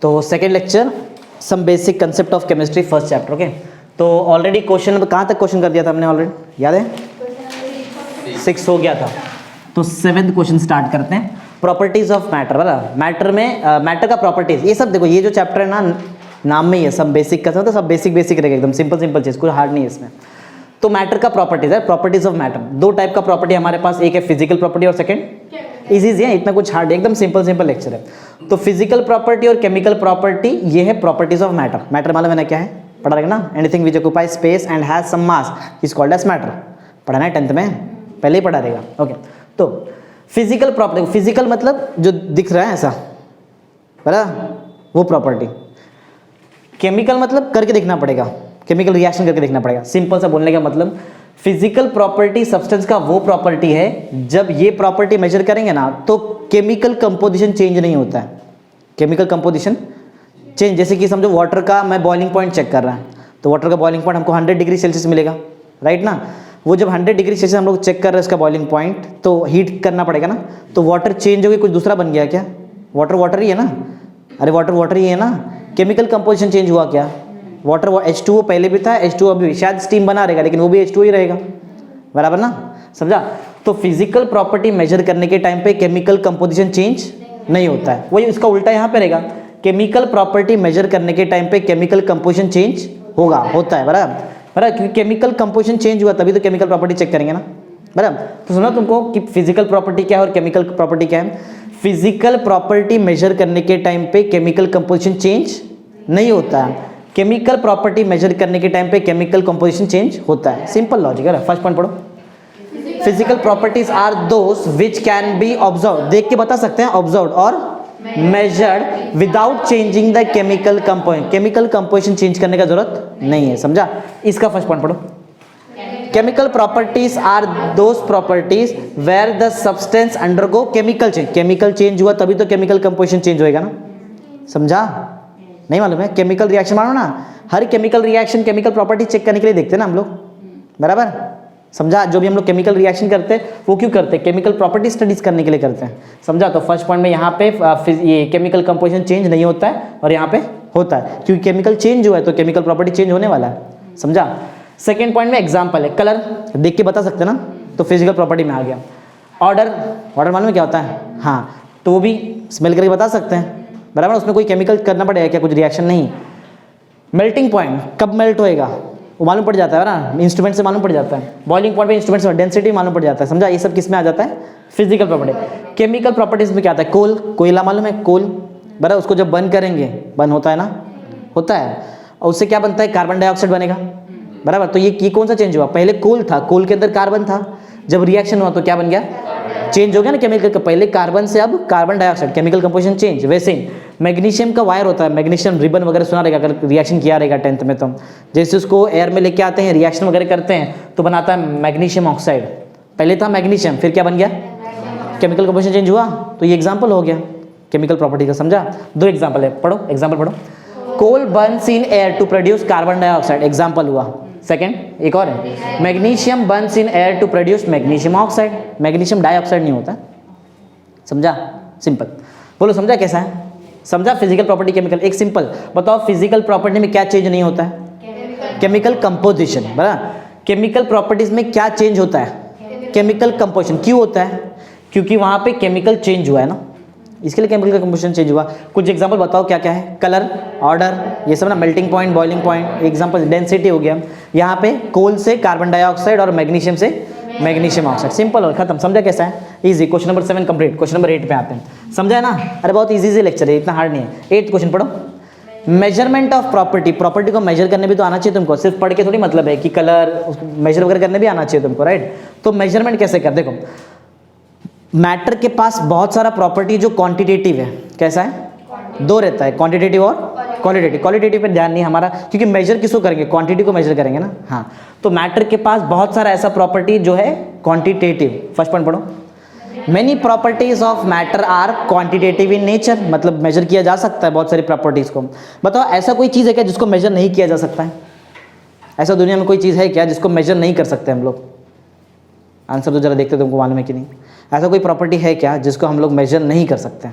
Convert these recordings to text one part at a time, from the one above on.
तो second lecture some basic concept of chemistry first chapter. Okay, तो already question कहाँ तक क्वेश्चन कर दिया था हमने ऑलरेडी, याद है? 6 हो गया था। तो 7th क्वेश्चन स्टार्ट करते हैं। प्रॉपर्टीज ऑफ मैटर, बराबर। मैटर में मैटर का प्रॉपर्टीज, ये सब देखो, ये जो चैप्टर है ना, नाम में ही है सब बेसिक का, तो सब बेसिक रहेगा, एकदम सिंपल चीज़, कोई हार्ड नहीं है इसमें। तो मैटर का प्रॉपर्टीज है, प्रॉपर्टीज ऑफ मैटर। 2 टाइप का प्रॉपर्टी हमारे पास, एक है फिजिकल प्रॉपर्टी और सेकंड इजी है, इतना कुछ हार्ड है, एकदम सिंपल लेक्चर है। तो फिजिकल प्रॉपर्टी और केमिकल प्रॉपर्टी, ये है प्रॉपर्टीज ऑफ मैटर। मैटर मालूम है ना क्या है, पढ़ा रहेगा ना? Anything which occupy space and has some mass is called as matter. पढ़ा है 10th में, पहले ही पढ़ा रहेगा। ओके, तो फिजिकल प्रॉपर्टी, फिजिकल मतलब जो दिख रहा है ऐसा, बराबर, वो प्रॉपर्टी। केमिकल मतलब करके देखना पड़ेगा, केमिकल रिएक्शन करके देखना पड़ेगा। सिंपल सा बोलने का मतलब, फिजिकल प्रॉपर्टी सब्सटेंस का वो प्रॉपर्टी है, जब ये प्रॉपर्टी मेजर करेंगे ना तो केमिकल कंपोजिशन चेंज नहीं होता है। केमिकल कंपोजिशन चेंज, जैसे कि समझो वाटर का मैं बॉइलिंग पॉइंट चेक कर रहा है, तो वाटर का बॉइलिंग पॉइंट हमको 100 डिग्री सेल्सियस मिलेगा, राइट ना? वो जब 100 डिग्री सेल्सियस हम लोग चेक कर रहे हैं उसका बॉइलिंग पॉइंट, तो हीट करना पड़ेगा ना, तो वाटर चेंज हो गया, कुछ दूसरा बन गया क्या? वाटर ही है ना, अरे वाटर ही है ना। केमिकल कंपोजिशन चेंज हुआ क्या? वाटर H2O पहले भी था, H2O अभी भी, शायद स्टीम बना रहेगा लेकिन वो भी H2O ही रहेगा, बराबर ना? समझा? तो फिजिकल प्रॉपर्टी मेजर करने के टाइम पे केमिकल कंपोजिशन चेंज नहीं होता है। वही उसका उल्टा यहाँ पे रहेगा, केमिकल प्रॉपर्टी मेजर करने के टाइम पे केमिकल कंपोजिशन चेंज होता है, बराबर। क्योंकि केमिकल कंपोजिशन चेंज हुआ तभी तो केमिकल प्रॉपर्टी चेक करेंगे ना, बराबर। तो सुना तुमको कि फिजिकल प्रॉपर्टी क्या है और केमिकल प्रॉपर्टी क्या है। फिजिकल प्रॉपर्टी मेजर करने के टाइम पे केमिकल कंपोजिशन चेंज नहीं होता है, केमिकल प्रॉपर्टी मेजर करने के टाइम पे केमिकल कंपोजिशन चेंज होता है। सिंपल लॉजिक है। फर्स्ट पॉइंट पढ़ो, physical properties are those which can be observe, देख के बता सकते हैं, ऑब्जर्व और measured without changing the chemical composition. Chemical composition change करने का जरूरत नहीं है, समझा? इसका फर्स्ट पॉइंट पढ़ो, chemical properties are those properties where the substance undergo chemical change. Chemical change हुआ तभी तो केमिकल कंपोजिशन चेंज होएगा ना, समझा? नहीं मालूम है? केमिकल रिएक्शन मानो ना, हर chemical reaction chemical property check करने के लिए देखते हैं ना हम लोग, बराबर, समझा? जो भी हम लोग केमिकल रिएक्शन करते हैं वो क्यों करते हैं? केमिकल प्रॉपर्टी स्टडीज करने के लिए करते हैं, समझा? तो फर्स्ट पॉइंट में यहाँ पे ये केमिकल कंपोजिशन चेंज नहीं होता है और यहाँ पे होता है, क्योंकि केमिकल चेंज हुआ है तो केमिकल प्रॉपर्टी चेंज होने वाला है, समझा? सेकेंड पॉइंट में एग्जाम्पल है, कलर देख के बता सकते हैं ना, तो फिजिकल प्रॉपर्टी में आ गया। ऑर्डर मालूम है क्या होता है? हाँ, तो वो भी स्मेल करके बता सकते हैं, बराबर। उसमें कोई केमिकल करना पड़ेगा क्या? कुछ रिएक्शन नहीं। मेल्टिंग पॉइंट कब मेल्ट होएगा वो मालूम पड़ जाता है ना, इंस्ट्रूमेंट से मालूम पड़ जाता है। बॉइलिंग पॉइंट पे इंस्ट्रूमेंट से डेंसिटी मालूम पड़ जाता है, समझा? ये सब किस में आ जाता है? Physical property. केमिकल प्रॉपर्टीज में क्या आता है? कोयला मालूम है? कोल, बराबर, उसको जब बर्न करेंगे, बर्न होता है ना, होता है, और उससे क्या बनता है? कार्बन डाइऑक्साइड बनेगा, बराबर। तो ये कौन सा चेंज हुआ? पहले कोल था, कोल के अंदर कार्बन था, जब रिएक्शन हुआ तो क्या बन गया? चेंज हो गया ना केमिकल का, पहले कार्बन से अब carbon dioxide, chemical composition change. वैसे ही मैग्नीशियम का वायर होता है, मैग्नीशियम रिबन वगैरह सुना रहेगा अगर रिएक्शन किया रहेगा 10th में, तो जैसे उसको एयर में लेके आते हैं, रिएक्शन वगैरह करते हैं तो बनाता है मैग्नीशियम ऑक्साइड। पहले था मैग्नीशियम, फिर क्या बन गया? केमिकल कंपोजिशन चेंज हुआ, तो ये एग्जाम्पल हो गया केमिकल प्रॉपर्टी का, समझा? 2 एग्जाम्पल है, पढ़ो, एग्जाम्पल पढ़ो। Coal burns in air to produce carbon dioxide, example हुआ। सेकेंड, एक और है, magnesium burns in air to produce magnesium oxide. Magnesium dioxide नहीं होता, समझा? सिंपल बोलो, समझा कैसा है? समझा? Physical property, chemical. एक सिंपल बताओ, फिजिकल प्रॉपर्टी में क्या चेंज नहीं होता है? केमिकल कंपोजिशन, बराबर। केमिकल प्रॉपर्टीज में क्या चेंज होता है? Chemical composition. क्यों होता है? क्योंकि वहां पे केमिकल चेंज हुआ है ना, इसके लिए केमिकल कंपोजिशन चेंज हुआ। कुछ एग्जांपल बताओ क्या क्या है? कलर, ऑर्डर, ये सब ना, melting point, boiling point, example density हो गया। यहाँ पे कोल से कार्बन डाइऑक्साइड और मैग्नीशियम से मैग्नीशियम ऑक्साइड, सिंपल और खत्म। समझा कैसा है? Easy. Question number 7 complete. Question number 8 पे आते हैं, समझा है ना? अरे बहुत इजी लेक्चर है, इतना हार्ड नहीं है। 8th क्वेश्चन पढ़ो, मेजरमेंट ऑफ प्रॉपर्टी। प्रॉपर्टी को मेजर करने भी तो आना चाहिए तुमको, सिर्फ पढ़ के थोड़ी मतलब है कि कलर मेजर वगैरह करने भी आना चाहिए तुमको, राइट? तो मेजरमेंट कैसे कर, देखो, मैटर के पास बहुत सारा प्रॉपर्टी जो क्वांटिटेटिव है, कैसा है? 2 रहता है, क्वांटिटेटिव और क्वालिटेटिव। क्वालिटेटिव पे ध्यान नहीं हमारा, क्योंकि मेजर किसको करेंगे? क्वांटिटी को मेजर करेंगे ना, हाँ। तो मैटर के पास बहुत सारा ऐसा प्रॉपर्टी जो है क्वांटिटेटिव। फर्स्ट पॉइंट पढ़ो, many properties of matter are quantitative in nature, मतलब मेजर किया जा सकता है बहुत सारी प्रॉपर्टीज को। बताओ, ऐसा कोई चीज़ है क्या जिसको मेजर नहीं किया जा सकता है? ऐसा दुनिया में कोई चीज़ है क्या जिसको मेजर नहीं कर सकते हम लोग? आंसर तो जरा देखते, तुमको मालूम है कि नहीं? ऐसा कोई प्रॉपर्टी है क्या जिसको हम लोग मेजर नहीं कर सकते?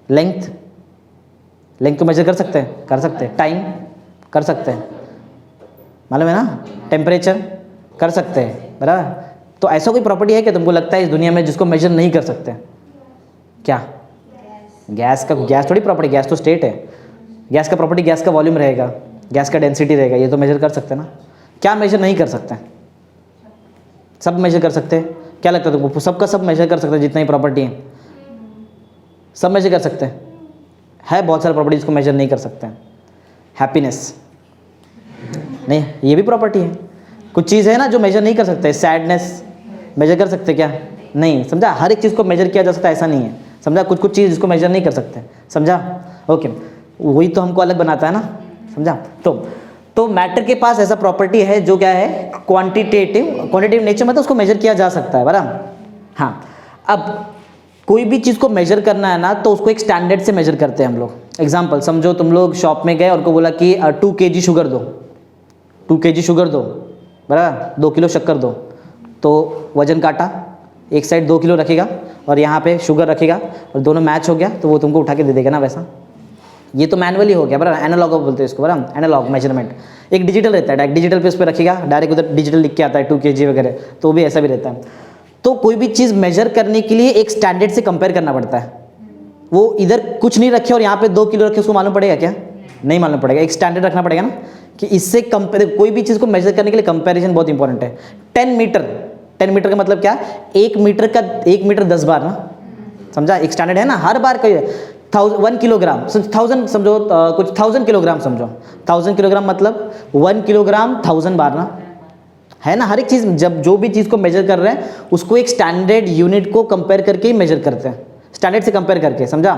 लेंथ, लेंथ को मेजर कर सकते हैं, कर सकते हैं। टाइम कर सकते हैं, मालूम है ना। टेम्परेचर कर सकते हैं, बराबर। तो ऐसा कोई प्रॉपर्टी है कि तुमको लगता है इस दुनिया में जिसको मेजर नहीं कर सकते? क्या? गैस का, गैस थोड़ी प्रॉपर्टी, गैस तो स्टेट है। गैस का प्रॉपर्टी गैस का वॉल्यूम रहेगा, गैस का डेंसिटी रहेगा, ये तो मेजर कर सकते हैं ना। क्या मेजर नहीं कर सकते? सब मेजर कर सकते हैं। क्या लगता है तुमको? सबका सब मेजर कर सकते हैं, जितना ही प्रॉपर्टी है सब मेजर कर सकते हैं। है बहुत सारे प्रॉपर्टी जिसको मेजर नहीं कर सकते हैं। हैप्पीनेस नहीं, ये भी प्रॉपर्टी है। कुछ चीज़ है ना जो मेजर नहीं कर सकते। सैडनेस मेजर कर सकते क्या? नहीं, समझा। हर एक चीज़ को मेजर किया जा सकता है ऐसा नहीं है, समझा। कुछ कुछ चीज़ जिसको मेजर नहीं कर सकते, समझा। ओके, वही तो हमको अलग बनाता है ना, समझा। तो मैटर के पास ऐसा प्रॉपर्टी है जो क्या है, क्वांटिटेटिव नेचर, मतलब उसको मेजर किया जा सकता है, बराबर। हाँ, अब कोई भी चीज़ को मेजर करना है ना तो उसको एक स्टैंडर्ड से मेजर करते हैं हम लोग। एग्जाम्पल समझो, तुम लोग शॉप में गए और को बोला कि 2 kg शुगर दो, 2 kg शुगर दो, बराबर, 2 किलो शक्कर दो। तो वजन काटा, एक साइड 2 किलो रखेगा और यहाँ पे शुगर रखेगा और दोनों मैच हो गया तो वो तुमको उठा के दे देगा ना, वैसा। ये तो मैनुअली हो गया, बराबर। एनालॉग बोलते हैं इसको, बराबर। Analogue measurement. एक डिजिटल रहता है, डायरेक्ट डिजिटल पे उस पर रखेगा, डायरेक्ट उधर डिजिटल लिख के आता है 2 kg वगैरह, तो भी ऐसा भी रहता है। तो कोई भी चीज़ मेजर करने के लिए एक स्टैंडर्ड से कंपेयर करना पड़ता है। वो इधर कुछ नहीं रखे और यहाँ पे 2 किलो रखे, उसको मालूम पड़ेगा क्या? नहीं मालूम पड़ेगा। एक स्टैंडर्ड रखना पड़ेगा ना कि इससे कंपेयर, कोई भी चीज़ को मेजर करने के लिए कंपैरिजन बहुत इंपॉर्टेंट है। 10 मीटर का मतलब क्या? 1 मीटर 10 बार ना, समझा। एक स्टैंडर्ड है ना, हर बार का 1 किलोग्राम, 1000 समझो, कुछ 1000 किलोग्राम समझो। 1000 किलोग्राम मतलब 1 किलोग्राम 1000 बार ना, है ना। हर एक चीज़, जब जो भी चीज़ को मेजर कर रहे हैं उसको एक स्टैंडर्ड यूनिट को कंपेयर करके ही मेजर करते हैं, स्टैंडर्ड से कंपेयर करके, समझा।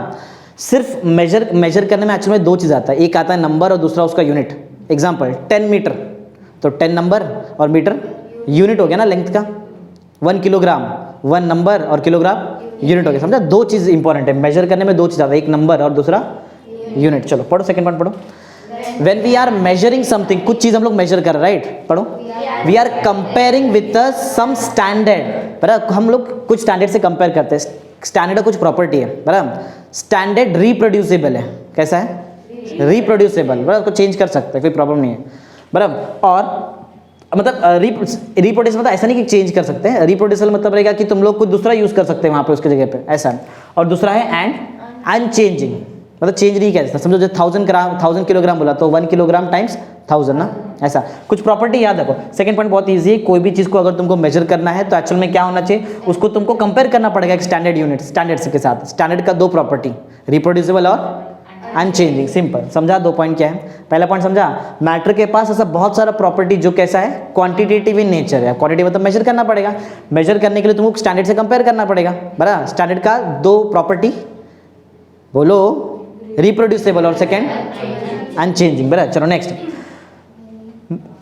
सिर्फ मेजर करने में एक्चुअली में 2 चीज़ आता है, एक आता है नंबर और दूसरा उसका यूनिट। एग्जाम्पल 10 मीटर, तो 10 नंबर और मीटर यूनिट हो गया ना लेंथ का। 1 किलोग्राम 1 नंबर और किलोग्राम यूनिट हो गया, समझा। 2 चीज़ इंपॉर्टेंट है मेजर करने में, 2 चीज़ आता है, एक नंबर और दूसरा यूनिट। चलो पढ़ो, सेकंड पॉइंट पढ़ो। When we are measuring something, कुछ चीज़ हम लोग मेजर कर रहे हैं, राइट? पढ़ो। We are comparing with some standard, बराबर। हम लोग कुछ स्टैंडर्ड से कंपेयर करते हैं। स्टैंडर्ड का कुछ प्रॉपर्टी है, बराबर। स्टैंडर्ड रिप्रोड्यूसेबल है। कैसा है? रिप्रोड्यूसेबल, बराबर। उसको चेंज कर सकते हैं, कोई प्रॉब्लम नहीं है, बराबर। और मतलब रिप्रोड्यूसेबल मतलब ऐसा नहीं कि चेंज कर सकते हैं। रिप्रोड्यूसेबल मतलब रहेगा कि तुम लोग कुछ दूसरा यूज़ कर सकते हैं वहाँ पे उसके जगह पे, ऐसा। और दूसरा है एंड अनचेंजिंग, मतलब चेंज नहीं किया जाता। समझो जो 1000 किलोग्राम बोला तो 1 किलोग्राम टाइम्स 1000 ना, ऐसा कुछ प्रॉपर्टी याद रखो। सेकंड पॉइंट बहुत इजी है। कोई भी चीज़ को अगर तुमको मेजर करना है तो एक्चुअल में क्या होना चाहिए, उसको तुमको कंपेयर करना पड़ेगा एक स्टैंडर्ड यूनिट, स्टैंडर्ड के साथ। स्टैंडर्ड का 2 प्रॉपर्टी, रिप्रोड्यूसेबल और अनचेंजिंग। सिंपल, समझा। 2 पॉइंट क्या है? पहला पॉइंट समझा, मैटर के पास ऐसा बहुत सारा प्रॉपर्टी जो कैसा है, क्वांटिटेटिव इन नेचर है। क्वांटिटी मतलब मेजर करना पड़ेगा, मेजर करने के लिए तुमको स्टैंडर्ड से कंपेयर करना पड़ेगा, बराबर। स्टैंडर्ड का 2 प्रॉपर्टी बोलो, रिप्रोड्यूसेबल और सेकेंड अनचेंजिंग, बराबर। चलो नेक्स्ट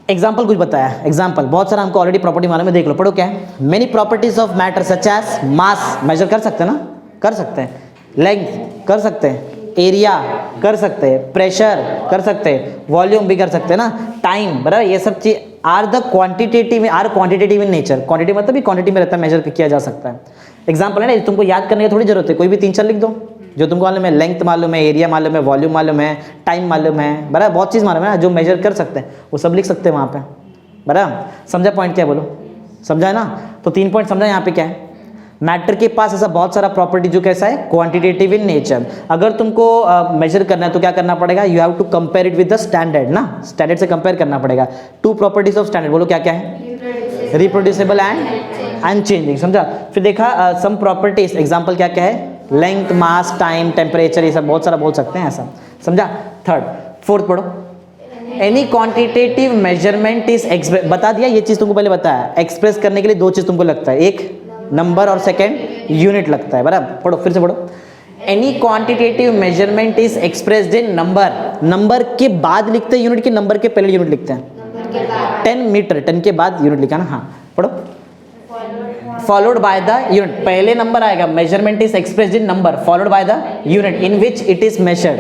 एग्जाम्पल कुछ बताया। एग्जाम्पल बहुत सारा हमको ऑलरेडी प्रॉपर्टी मालूम है, देख लो, पढ़ो क्या है। Many properties of matter such as mass, measure कर सकते हैं ना, कर सकते हैं। लेंथ कर सकते हैं, एरिया कर सकते हैं, प्रेशर कर सकते हैं, वॉल्यूम भी कर सकते हैं ना, टाइम, बराबर। ये सब चीज are quantitative in nature. Quantity मतलब भी क्वांटिटी में रहता है, मेजर किया जा सकता है। एग्जाम्पल है ना, तुमको याद करने की थोड़ी जरूरत है, कोई भी 3-4 लिख दो जो तुमको मालूम है। लेंथ मालूम है, एरिया मालूम है, वॉल्यूम मालूम है, टाइम मालूम है, बराबर। बहुत चीज़ मालूम है ना जो मेजर कर सकते हैं, वो सब लिख सकते हैं वहाँ पे, बराबर। समझा पॉइंट क्या, बोलो, समझा है ना। तो 3 पॉइंट समझा। यहाँ पे क्या है, मैटर के पास ऐसा बहुत सारा प्रॉपर्टी जो कैसा है, क्वांटिटेटिव इन नेचर। अगर तुमको मेजर करना है तो क्या करना पड़ेगा, you have to compare it with the standard ना, स्टैंडर्ड से कंपेयर करना पड़ेगा। 2 प्रॉपर्टीज ऑफ स्टैंडर्ड, बोलो क्या क्या है, रिप्रोड्यूसेबल एंड अनचेंजिंग, समझा। फिर देखा सम प्रॉपर्टीज, एग्जांपल क्या क्या है, लेंथ, मास, टाइम, टेम्परेचर, ये सब बहुत सारा बोल सकते हैं, ऐसा, समझा। फोर्थ पढ़ो। एनी क्वांटिटेटिव मेजरमेंट इज बता दिया, ये चीज तुमको पहले बताया। एक्सप्रेस करने के लिए 2 चीज तुमको लगता है, एक नंबर और सेकेंड यूनिट लगता है, बराबर। पढ़ो, फिर से पढ़ो। Any quantitative measurement is expressed in number. Number के बाद लिखते हैं यूनिट के, नंबर के पहले यूनिट लिखते हैं। 10 मीटर, 10 के बाद यूनिट लिखा ना, हाँ पढ़ो। फॉलोड बाय द यूनिट, पहले नंबर आएगा। Measurement is expressed in number followed by the unit in which it is measured.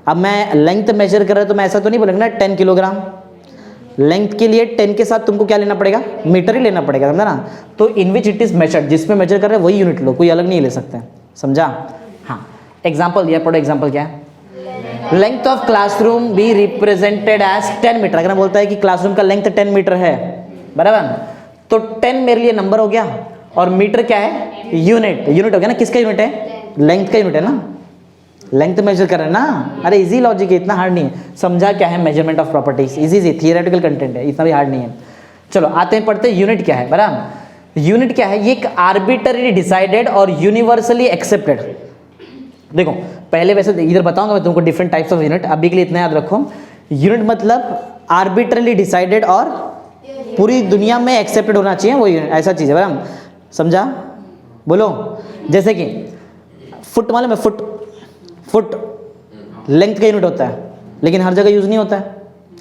अब मैं लेंथ मेजर कर रहा हूं तो मैं ऐसा तो नहीं बोलूंगा ना 10 किलोग्राम। लेंथ के लिए 10 के साथ तुमको क्या लेना पड़ेगा, मीटर ही लेना पड़ेगा, समझा ना। तो इन विच इट इज मेजर्ड, जिसमें मेजर कर रहे हैं वही यूनिट लो, कोई अलग नहीं ले सकते, समझा। हाँ, एग्जाम्पल दिया, पढ़ो। एग्जाम्पल क्या है, length of classroom be represented as 10 metre. अगर हम बोलता है कि क्लासरूम का लेंथ 10 मीटर है, बराबर, तो 10 मेरे लिए नंबर हो गया और मीटर क्या है, यूनिट। यूनिट हो गया ना, किसका यूनिट है, लेंथ का यूनिट है ना, लेंथ मेजर कर रहे हैं ना। अरे इजी लॉजिक है, इतना हार्ड नहीं है। समझा क्या है measurement of properties, easy theoretical content है, इतना भी हार्ड नहीं है। चलो आते हैं पढ़ते हैं यूनिट क्या है, बराबर। यूनिट क्या है, ये एक आर्बिटरली डिसाइडेड और यूनिवर्सली एक्सेप्टेड। देखो पहले वैसे इधर बताऊंगा मैं तुमको डिफरेंट टाइप्स ऑफ यूनिट, अभी के लिए इतना याद रखो। यूनिट मतलब आर्बिटरली डिसाइडेड और पूरी दुनिया में एक्सेप्टेड होना चाहिए, वो यूनिट ऐसा चीज़ है, बराबर। समझा, बोलो। जैसे कि फुट मालूम है, फुट लेंथ का यूनिट होता है, लेकिन हर जगह यूज़ नहीं होता है।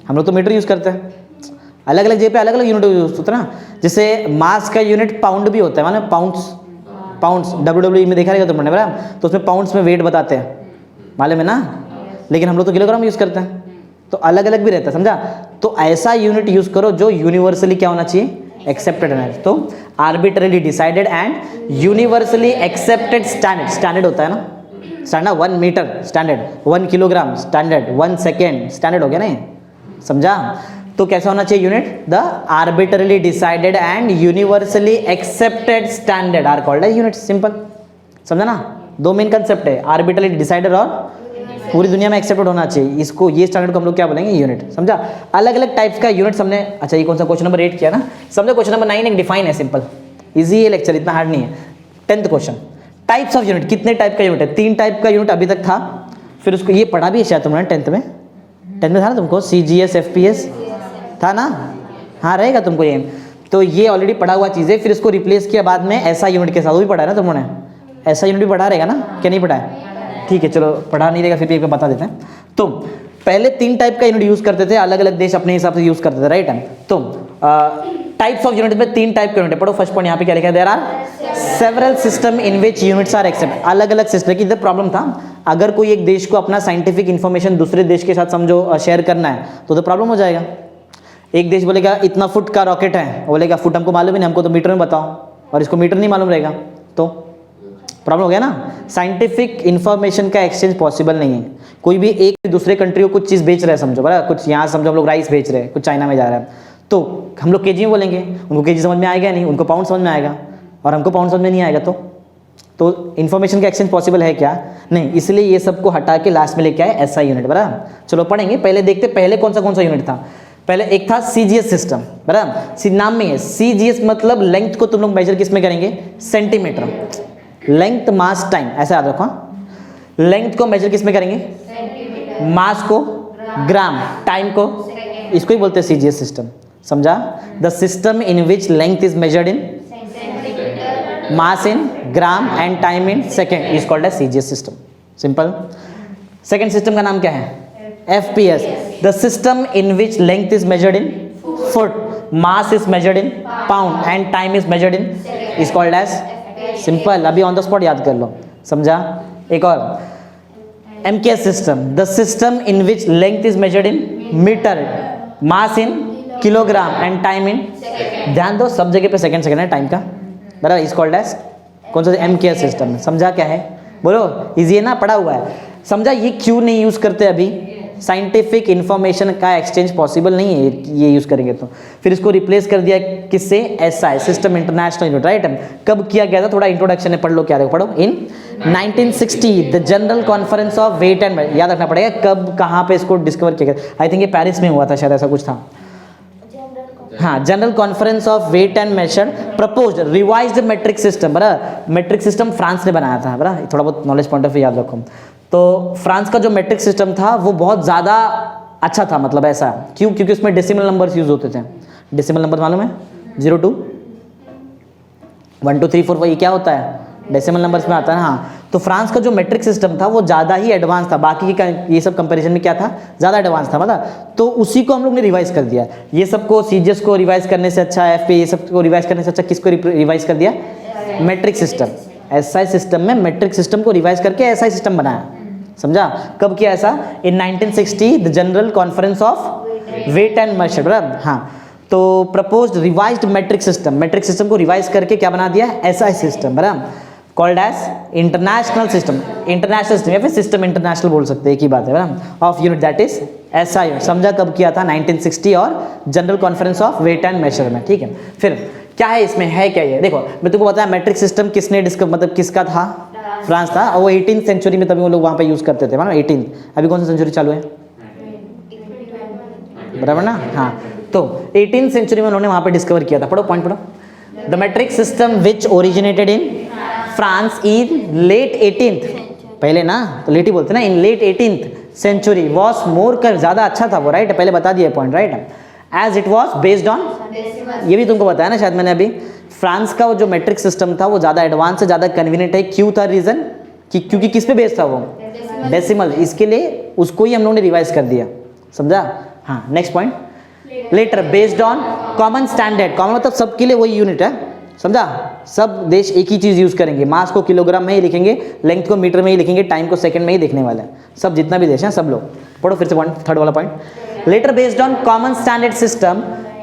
हम लोग तो मीटर यूज़ करते हैं, अलग अलग जगह पे अलग अलग यूनिट यूज होता है ना। जैसे मास का यूनिट पाउंड भी होता है, मालूम, पाउंड्स WWE में देखा रहेगा तुमने, बराबर, तो उसमें पाउंड्स में वेट बताते हैं, मालूम है ना। लेकिन हम लोग तो किलोग्राम यूज़ करते हैं, तो अलग अलग भी रहता है, समझा। तो ऐसा यूनिट यूज़ करो जो यूनिवर्सली क्या होना चाहिए, एक्सेप्टेड है। तो arbitrarily decided and universally accepted standard होता है ना, standard 1 metre standard, 1 kilogram standard, 1 second standard हो गया ना, समझा। तो कैसा होना चाहिए unit, the arbitrarily decided and universally accepted standard are called as unit. Simple, समझा ना। दो मेन कंसेप्ट है, आर्बिटरली डिसाइडेड और पूरी दुनिया में एक्सेप्टेड होना चाहिए। इसको, ये स्टैंडर्ड को हम लोग क्या बोलेंगे, यूनिट। समझा, अलग अलग टाइप्स का यूनिट हमने। अच्छा ये कौन सा क्वेश्चन नंबर 8 किया ना, समझो। क्वेश्चन नंबर 9 एक डिफाइन है, सिंपल इजी है लेक्चर, इतना हार्ड नहीं है। 10th question, types of unit. कितने टाइप का यूनिट है, 3 टाइप का यूनिट अभी तक था। फिर उसको ये पढ़ा भी है शायद तुमने 10th में था ना तुमको, CGS FPS था ना, हाँ रहेगा तुमको ये। तो ये ऑलरेडी पढ़ा हुआ चीज़ है, फिर इसको रिप्लेस किया बाद में ऐसा यूनिट के साथ, वो भी पढ़ा है ना तुमने, ऐसा यूनिट भी पढ़ा रहेगा ना, क्या नहीं पढ़ा है, ठीक है चलो पढ़ा नहीं रहेगा, फिर भी एक बार बता देते हैं। तो पहले 3 टाइप का यूनिट यूज़ करते थे, अलग अलग देश अपने हिसाब से यूज़ करते थे, राइट। तो टाइप्स ऑफ यूनिट में 3 टाइप के यूनिट है। पढ़ो फर्स्ट पॉइंट, यहाँ पे क्या लिखा है, there are several system in which units are accept. अलग अलग सिस्टम की इधर प्रॉब्लम था, अगर कोई एक देश को अपना साइंटिफिक इन्फॉर्मेशन दूसरे देश के साथ समझो शेयर करना है तो प्रॉब्लम हो जाएगा। एक देश बोलेगा इतना फुट का रॉकेट है, बोलेगा फुट हमको मालूम ही नहीं, हमको तो मीटर में बताओ, और इसको मीटर नहीं मालूम रहेगा, तो प्रॉब्लम हो गया ना। साइंटिफिक इन्फॉर्मेशन का एक्सचेंज पॉसिबल नहीं है। कोई भी एक दूसरे कंट्री को कुछ चीज़ बेच रहा है, समझो बराबर, कुछ यहाँ समझो हम लोग राइस बेच रहे हैं, कुछ चाइना में जा रहा है, तो हम लोग केजी में बोलेंगे, उनको केजी समझ में आएगा नहीं, उनको पाउंड समझ में आएगा, और हमको पाउंड समझ में नहीं आएगा। तो इन्फॉर्मेशन का एक्सचेंज पॉसिबल है क्या, नहीं। इसलिए ये सबको हटा के लास्ट में लेके आए ऐसा यूनिट, बराबर। चलो पढ़ेंगे, पहले देखते पहले कौन सा यूनिट था। पहले एक था CGS सिस्टम, बराबर, नाम में है CGS, मतलब लेंथ को तुम लोग मेजर किस में करेंगे, सेंटीमीटर। लेंथ मास टाइम, ऐसा याद रखो, लेंथ को मेजर किस में करेंगे, मास को ग्राम, टाइम को, इसको ही बोलते हैं CGS सिस्टम, समझा। The system in which length is measured in mass in gram and time in second is called as CGS system, simple. Second system का नाम क्या है, FPS, the system in which length is measured in foot, mass is measured in pound and time is measured in is called as simple। अभी on the spot याद कर लो, समझा। एक और MKS system, the system in which length is measured in meter, mass in kilogram and time in, ध्यान दो सब जगह पे सेकंड है टाइम का, बराबर, is called as कौन सा, MKS system। समझा क्या है, बोलो, इजी है ना, पढ़ा हुआ है, समझा। ये क्यों नहीं यूज करते अभी, साइंटिफिक इंफॉर्मेशन का एक्सचेंज पॉसिबल नहीं है ये यूज करेंगे तो। फिर इसको रिप्लेस कर दिया किससे, SI, system international unit, right. कब किया गया था, थोड़ा इंट्रोडक्शन है, पढ़ लो, क्या देखो पढ़ो। In 1960 the general conference of weight and, याद रखना पड़ेगा कब कहाँ पे इसको डिस्कवर किया गया। आई थिंक ये पेरिस में हुआ था शायद, ऐसा कुछ था, हाँ। General conference of weight and measure proposed revised metric system, बराबर। मेट्रिक सिस्टम फ्रांस ने बनाया था, बराबर, थोड़ा बहुत नॉलेज पॉइंट ऑफ व्यू याद रखो। तो फ्रांस का जो मेट्रिक सिस्टम था वो बहुत ज़्यादा अच्छा था, मतलब ऐसा क्यों, क्योंकि उसमें डेसिमल नंबर्स यूज होते थे। डेसिमल नंबर मालूम है, 0 2 1 2 3 4 ये क्या होता है, डेसिमल नंबर्स में आता है, हाँ। तो फ्रांस का जो मेट्रिक सिस्टम था वो ज़्यादा ही एडवांस था, बाकी का ये सब कंपैरिजन में क्या था, ज़्यादा एडवांस था, मतलब। तो उसी को हम लोग ने रिवाइज कर दिया। ये सबको CGS को रिवाइज करने से अच्छा, FP ये सब को रिवाइज करने से अच्छा किसको रिवाइज कर दिया, मेट्रिक सिस्टम। SI सिस्टम में मेट्रिक सिस्टम को रिवाइज करके SI सिस्टम बनाया, समझा। कब किया ऐसा, in 1960 the general conference of weight and measure, बराबर, हाँ। तो प्रपोज्ड रिवाइज्ड मेट्रिक सिस्टम को रिवाइज करके क्या बना दिया, SI सिस्टम, बराबर। Called as international system, international system या फिर सिस्टम इंटरनेशनल बोल सकते हैं, एक ही बात है ना, of unit that is SI unit. समझा कब किया था? 1960 और general conference of weight and measurement. ठीक है, फिर क्या है इसमें, है क्या ये? देखो मैं तुमको बताया मैट्रिक सिस्टम किसने मतलब किसका था? फ्रांस था, और वो 18th सेंचुरी में तभी वो लोग वहाँ पे यूज़ करते थे, मानो 18। अभी कौन सा सेंचुरी चालू है? बराबर ना? हाँ, तो 18th सेंचुरी में उन्होंने वहाँ पे डिस्कवर किया था। पढ़ो पॉइंट पढ़ो। The metric system which originated in France in late 18th, पहले ना तो लेट ही बोलते ना, in late 18th century was more कर, ज़्यादा अच्छा था वो, राइट? पहले बता दिया point, right? As it was based on, ये भी तुमको बताया ना शायद मैंने अभी, फ्रांस का वो जो मैट्रिक सिस्टम था वो ज़्यादा एडवांस से ज़्यादा कन्वीनियंट है। क्यों था रीज़न? कि क्योंकि किस पे बेस्ड था वो? डेसिमल। इसके लिए उसको ही हम लोगों ने रिवाइज कर दिया। समझा? हाँ, next point, later based on common standard. Common मतलब सबके लिए वही यूनिट है, समझा? सब देश एक ही चीज़ यूज़ करेंगे, मास को किलोग्राम में ही लिखेंगे, लेंथ को मीटर में ही लिखेंगे, टाइम को सेकंड में ही देखने वाले हैं सब, जितना भी देश है सब लोग। पढ़ो फिर से पॉइंट, थर्ड वाला point, later based on common standard system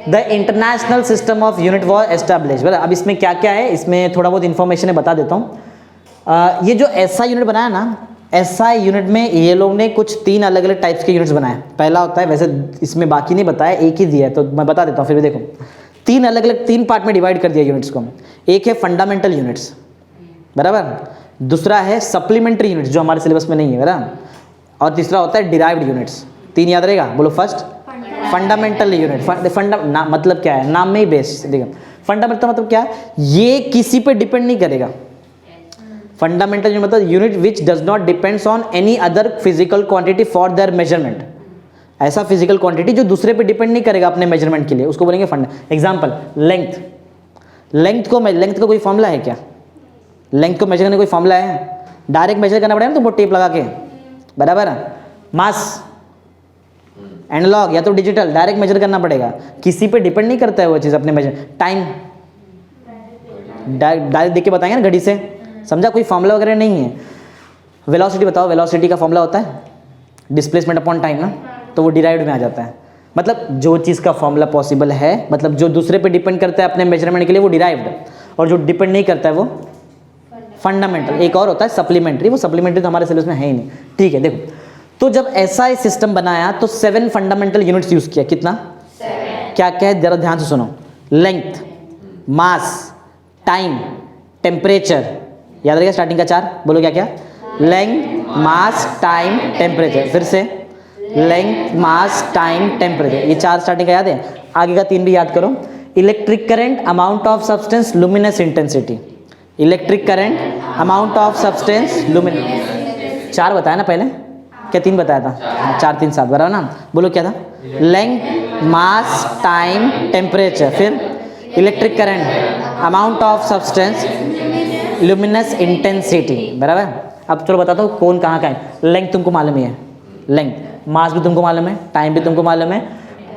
the international system of unit was establish. बोला अब इसमें क्या क्या है, इसमें थोड़ा बहुत इन्फॉर्मेशन है, बता देता हूँ। ये जो SI यूनिट बनाया ना, SI यूनिट में ये लोग ने कुछ 3 अलग अलग टाइप्स के यूनिट्स बनाए। पहला होता है, वैसे इसमें बाकी नहीं बताया, एक ही दिया है तो मैं बता देता हूँ, फिर भी देखो 3 अलग अलग 3 पार्ट में डिवाइड कर दिया यूनिट्स को। एक है फंडामेंटल यूनिट्स, बराबर, दूसरा है सप्लीमेंट्री यूनिट्स जो हमारे सिलेबस में नहीं है, बराबर, और तीसरा होता है डिराइव्ड यूनिट्स। 3 याद रहेगा, बोलो। फर्स्ट फंडामेंटल यूनिट, मतलब क्या है, नाम में ही बेस। देखो फंडामेंटल मतलब क्या है, ये किसी पे डिपेंड नहीं करेगा। फंडामेंटल यूनिट मतलब unit which does not depends on any other physical quantity for their measurement. ऐसा फिजिकल क्वांटिटी जो दूसरे पे डिपेंड नहीं करेगा अपने मेजरमेंट के लिए, उसको बोलेंगे फंड। Example, length. लेंथ का कोई फॉर्मूला है क्या? लेंथ को मेजर करने कोई फॉर्मूला है? डायरेक्ट मेजर करना पड़ेगा ना तुमको टेप लगा के, बराबर। मास एनालॉग या तो डिजिटल, डायरेक्ट मेजर करना पड़ेगा, किसी पे डिपेंड नहीं करता है वो चीज़ अपने मेजर। टाइम डायरेक्ट देख के बताएंगे ना घड़ी से, समझा? कोई फॉर्मूला वगैरह नहीं है। वेलोसिटी बताओ, वेलोसिटी का फॉर्मूला होता है डिस्प्लेसमेंट अपॉन टाइम ना, तो वो डिराइव्ड में आ जाता है। मतलब जो चीज़ का फॉर्मूला पॉसिबल है, मतलब जो दूसरे पे डिपेंड करता है अपने मेजरमेंट के लिए, वो डिराइव्ड, और जो डिपेंड नहीं करता है वो फंडामेंटल। एक और होता है सप्लीमेंट्री, वो सप्लीमेंट्री तो हमारे सिलेबस में है ही नहीं। ठीक है, देखो तो जब SI सिस्टम बनाया तो 7 फंडामेंटल यूनिट्स यूज़ किया। कितना? 7। क्या क्या है जरा ध्यान से सुनो। लेंथ, मास, टाइम, टेम्परेचर, याद रहेगा स्टार्टिंग का 4, बोलो क्या क्या? लेंथ, मास, टाइम, टेम्परेचर। फिर से लेंथ, मास, टाइम, टेम्परेचर, ये 4 स्टार्टिंग का याद है। आगे का 3 भी याद करो। Electric current, amount of substance, luminous intensity. Electric current, amount of substance, luminous. 4 बताया ना पहले, क्या 3 बताया था? 4 3 7, बराबर ना? बोलो क्या था? लेंथ, मास, टाइम, टेम्परेचर। फिर electric current, amount of substance, luminous intensity, बराबर। अब चलो बताता हूँ कौन कहाँ का है। लेंथ तुमको मालूम ही है, लेंथ। मास भी तुमको मालूम है, टाइम भी तुमको मालूम है,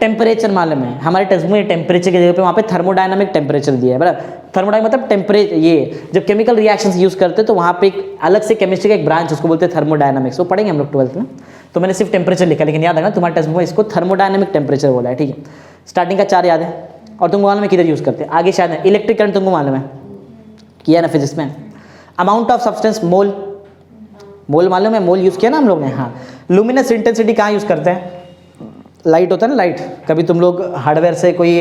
टेम्परेचर मालूम है। हमारे टेक्स्ट में टेम्परेचर की जगह पे वहाँ पे थर्मोडायनामिक टेम्परेचर दिया है, बराबर। थर्मोडायनामिक मतलब टेम्परेचर, ये जब केमिकल रिएक्शंस यूज़ करते हैं तो वहाँ पे एक अलग से केमिस्ट्री का एक ब्रांच, उसको बोलते हैं थर्मोडायनामिक्स। वो पढ़ेंगे हम लोग 12th में, तो मैंने सिर्फ टेम्परेचर लिखा, लेकिन याद रखना तुम्हारे टेक्स्ट में इसको थर्मोडायनामिक टेम्परेचर बोला है, ठीक है। स्टार्टिंग का 4 याद है, और तुमको मालूम है किधर यूज़ करते हैं। आगे शायद है इलेक्ट्रिक करंट, तुमको मालूम है, किया ना फिजिक्स में। अमाउंट ऑफ सब्सटेंस, मोल, मोल मालूम है, मोल यूज़ किया ना हम लोग ने। हाँ, लुमिनस इंटेंसिटी कहाँ यूज़ करते हैं? लाइट होता है ना, लाइट। कभी तुम लोग हार्डवेयर से कोई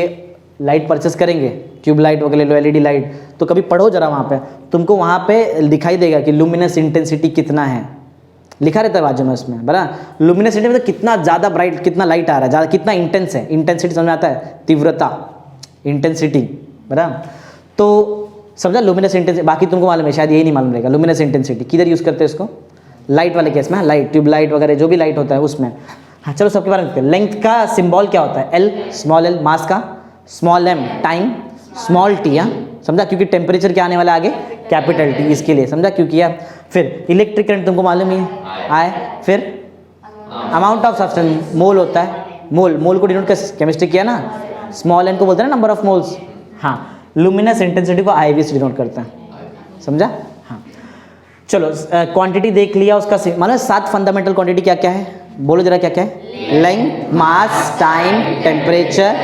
लाइट परचेस करेंगे, ट्यूब लाइट वगैरह लो, LED लाइट, तो कभी पढ़ो जरा वहाँ पे, तुमको वहाँ पे दिखाई देगा कि लुमिनस इंटेंसिटी कितना है, लिखा रहता है बाजू में उसमें, बराबर। लुमिनस इंटेंसिटी मतलब कितना ज़्यादा ब्राइट, कितना लाइट आ रहा है, ज़्यादा कितना इंटेंस है। इंटेंसिटी समझ में आता है? तीव्रता, इंटेंसिटी, बराबर। तो समझा लुमिनस इंटेंसिटी। बाकी तुमको मालूम है, शायद यही नहीं मालूम रहेगा। लुमिनस इंटेंसिटी किधर यूज़ करते हैं इसको? लाइट वाले केस में, लाइट, ट्यूब लाइट वगैरह जो भी लाइट होता है उसमें। हाँ चलो सबके बारे में देखते हैं। लेंथ का सिंबल क्या होता है? L, small l। मास का small m, time small t, हाँ समझा, क्योंकि टेम्परेचर क्या आने वाला है आगे? कैपिटल T, इसके लिए, समझा क्यों किया। फिर इलेक्ट्रिक करंट तुमको मालूम ही है। फिर अमाउंट ऑफ सब्सटेंस, मोल होता है, मोल। मोल को डिनोट कर केमिस्ट्री किया ना, स्मॉल n को बोलते हैं ना नंबर ऑफ मोल्स। हाँ, लुमिनस इंटेंसिटी को IV से डिनोट करता है, समझा। हाँ चलो, क्वांटिटी देख लिया उसका, मानो 7 फंडामेंटल क्वांटिटी क्या क्या है, बोलो जरा क्या क्या है? Length, mass, time, temperature,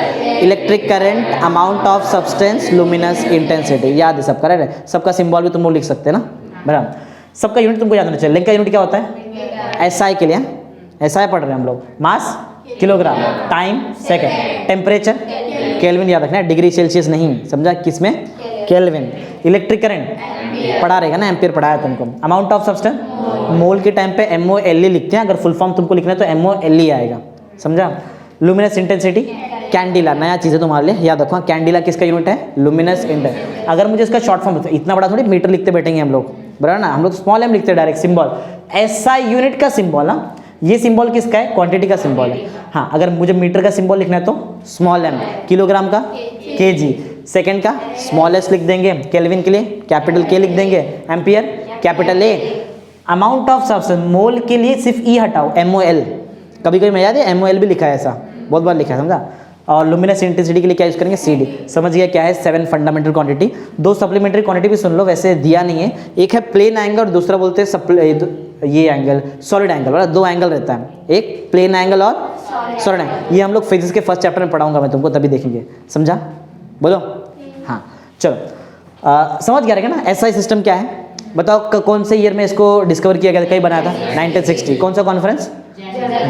electric current, amount of substance, luminous intensity. याद है सबका, राइट? सबका सिंबल भी तुम लोग लिख सकते हैं ना। बराबर। सबका यूनिट तुमको याद होना चाहिए। लिंक का यूनिट क्या होता है? एसआई के लिए, एसआई पढ़ रहे हैं हम लोग। Mass kilogram, time second, temperature kelvin याद रखना है, डिग्री सेल्सियस नहीं, समझा? किसमें? केल्विन। इलेक्ट्रिक करंट पढ़ा रहेगा ना, एम्पियर पढ़ाया तुमको। अमाउंट ऑफ सब्सटेंस, मोल के टाइम पे MOLE लिखते हैं, अगर फुल फॉर्म तुमको लिखना है तो MOLE आएगा, समझा? लुमिनस इंटेंसिटी, कैंडिला नया चीज़ है तुम्हारे लिए, याद रखो। कैंडिला किसका यूनिट है? Luminous intensity. अगर मुझे इसका शॉर्ट फॉर्म, इतना बड़ा थोड़ी मीटर लिखते बैठेंगे हम लोग, बराबर ना? हम लोग स्मॉल एम लिखते हैं डायरेक्ट, सिंबल SI यूनिट का सिंबल। हाँ, ये सिंबल किसका है? क्वांटिटी का सिंबल है। हाँ, अगर मुझे मीटर का सिंबल लिखना है तो स्मॉल m, किलोग्राम का kg, सेकंड का स्मॉल s लिख देंगे, केल्विन के लिए कैपिटल K लिख देंगे, ampere capital A। Amount of substance, mole के लिए सिर्फ E हटाओ, MOL। कभी कभी मैं याद है MOL भी लिखा है, ऐसा बहुत बार लिखा है, समझा? और लुमिनस इंटेंसिटी के लिए क्या यूज करेंगे? CD। समझ गया क्या है? 7 फंडामेंटल क्वांटिटी। 2 सप्लीमेंट्री क्वांटिटी भी सुन लो, वैसे दिया नहीं है। एक है प्लेन एंगल और दूसरा बोलते हैं ये एंगल सॉलिड एंगल, बराबर? 2 एंगल रहता है, एक प्लेन एंगल और सॉलिड एंगल। ये हम लोग फिजिक्स के फर्स्ट चैप्टर में पढ़ाऊंगा मैं तुमको, तभी देखेंगे, समझा? बोलो हाँ, चलो समझ गया रहेगा ना? SI सिस्टम क्या है बताओ? कौन से ईयर में इसको डिस्कवर किया गया था? कहीं बनाया था? 1960। कौन सा conference?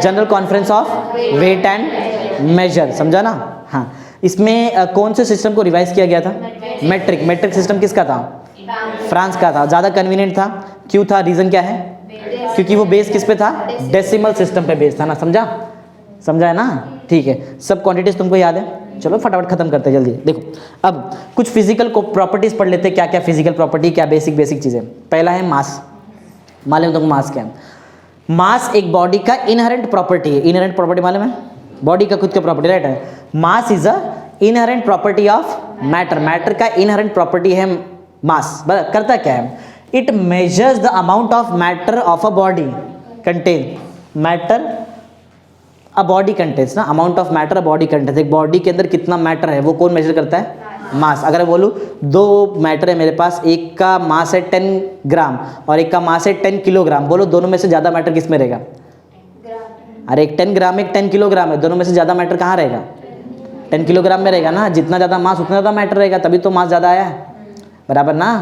General conference of weight and measure, समझा ना? हाँ, इसमें कौन से सिस्टम को रिवाइज किया गया था? मेट्रिक सिस्टम किसका था? फ्रांस का था। ज़्यादा कन्वीनियंट था। क्यों था? रीज़न क्या है? क्योंकि वो बेस किस पे था? डेसिमल सिस्टम पे बेस था ना, समझा? समझा है ना? ठीक है, सब क्वांटिटीज तुमको याद है? चलो फटाफट खत्म करते हैं जल्दी। देखो अब कुछ फिजिकल प्रॉपर्टीज पढ़ लेते हैं। क्या क्या फिजिकल प्रॉपर्टी, क्या बेसिक चीज़ें। पहला है मास। मालूम तुमको मास क्या है? मास एक बॉडी का इनहेरेंट प्रॉपर्टी है। इनहेरेंट प्रॉपर्टी मालूम है? बॉडी का खुद का प्रॉपर्टी, राइट है? Mass is a inherent property of matter. Matter का इनहेरेंट प्रॉपर्टी है मास। करता क्या है? It measures the amount of matter of a body contain. Matter a body contains ना, amount of matter a body contains. एक body के अंदर कितना मैटर है वो कौन मेजर करता है? मास। अगर मैं बोलूँ 2 मैटर है मेरे पास, एक का मास है 10 ग्राम और एक का मास है 10 किलोग्राम, बोलो दोनों में से ज़्यादा मैटर किस में रहेगा? अरे एक 10 ग्राम एक 10 किलोग्राम है, दोनों में से ज़्यादा मैटर कहाँ रहेगा? 10 किलोग्राम में रहेगा ना। जितना ज़्यादा मास उतना ज़्यादा मैटर रहेगा, तभी तो मास ज़्यादा आया है, बराबर ना?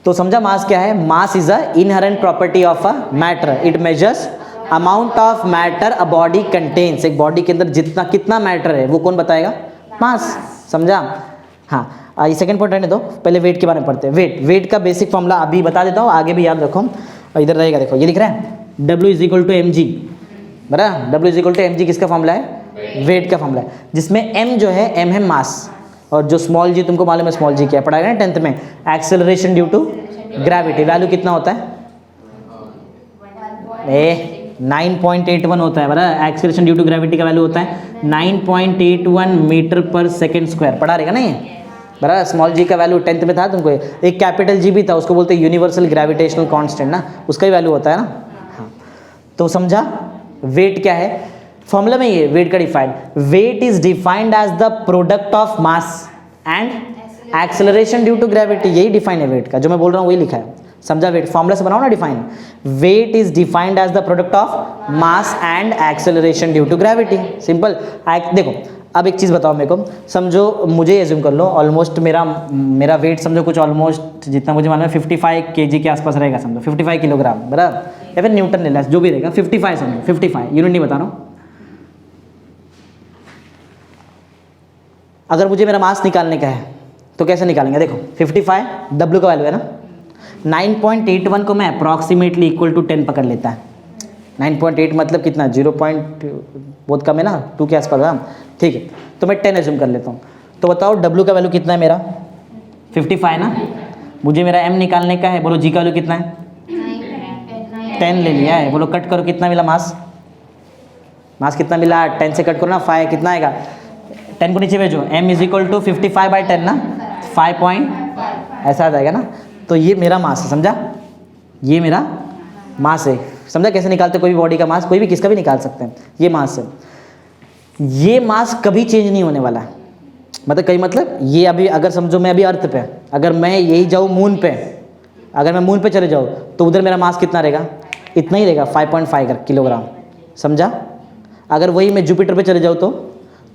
तो समझा मास क्या है? Mass is a inherent property of a matter. It measures amount of matter a body contains. एक बॉडी के अंदर जितना कितना मैटर है वो कौन बताएगा? मास, समझा? हाँ, ये सेकंड पॉइंट रहने दो, पहले वेट के बारे में पढ़ते हैं। वेट का बेसिक फॉर्मूला अभी बता देता हूँ, आगे भी याद रखो। इधर रहेगा, देखो ये दिख रहा है W is equal to mg, बराबर? W is equal to mg किसका फॉर्मूला है? वेट का फॉर्मूला है, जिसमें m जो है m है मास, और जो स्मॉल g तुमको मालूम है स्मॉल g क्या पढ़ाया ना 10th में? Acceleration due to gravity. Value कितना होता है? 9.81 होता है, बराबर? एक्सेलरेशन ड्यू टू ग्रेविटी का वैल्यू होता है 9.81 मीटर पर सेकेंड स्क्वायर। पढ़ा रहेगा ना ये, बराबर? स्मॉल जी का वैल्यू 10th में था तुमको। एक कैपिटल जी भी था, उसको बोलते हैं यूनिवर्सल ग्रेविटेशनल कांस्टेंट ना, उसका ही वैल्यू होता है ना। हाँ, तो समझा वेट क्या है? फॉर्मूला में ये वेट का defined, weight is defined as the product of mass and acceleration due to gravity. यही डिफाइन है वेट का, जो मैं बोल रहा हूँ वही लिखा है, समझा? वेट फॉर्मूला से बनाओ ना define. Weight is defined as the product of mass and acceleration due to gravity. Simple. देखो अब एक चीज़ बताओ मेरे को, समझो मुझे एज्यूम कर लो ऑलमोस्ट मेरा वेट समझो कुछ ऑलमोस्ट जितना मुझे मालूम है 55 kg के आसपास रहेगा, समझो 55 किलोग्राम, बराबर? या फिर न्यूटन ले लो, जो भी रहेगा 55 समझो, 55 यूनिट नहीं बता रहा हूँ। अगर मुझे मेरा मास निकालने का है तो कैसे निकालेंगे? देखो 55 W का वैल्यू है ना, 9.81 को मैं अप्रॉक्सीमेटली इक्वल टू 10 पकड़ लेता है। 9.8 मतलब कितना? 0. बहुत कम है ना, 2 के आसपास है, ठीक है? तो मैं 10 एज्यूम कर लेता हूँ। तो बताओ W का वैल्यू कितना है मेरा? 55 ना। मुझे मेरा M निकालने का है, बोलो G का वैल्यू कितना है? 10 ले लिया है, बोलो कट करो कितना मिला मास? मास कितना मिला? 10 से कट करो ना, 5 कितना आएगा? 10 को नीचे भेजो, M इज इक्वल टू 55/10 ना, 5 ऐसा आ जाएगा ना। तो ये मेरा मास है, समझा? ये मेरा मास है, समझा? कैसे निकालते? कोई भी बॉडी का मास, कोई भी किसका भी निकाल सकते हैं। ये मास है, ये मास कभी चेंज नहीं होने वाला है। मतलब कई मतलब ये अभी अगर समझो मैं अभी अर्थ पे, अगर मैं यही जाऊँ मून पे, अगर मैं मून पे चले जाऊँ तो उधर मेरा मास कितना रहेगा? इतना ही रहेगा, 5.5 किलोग्राम, समझा? अगर वही मैं जुपिटर पे चले जाऊँ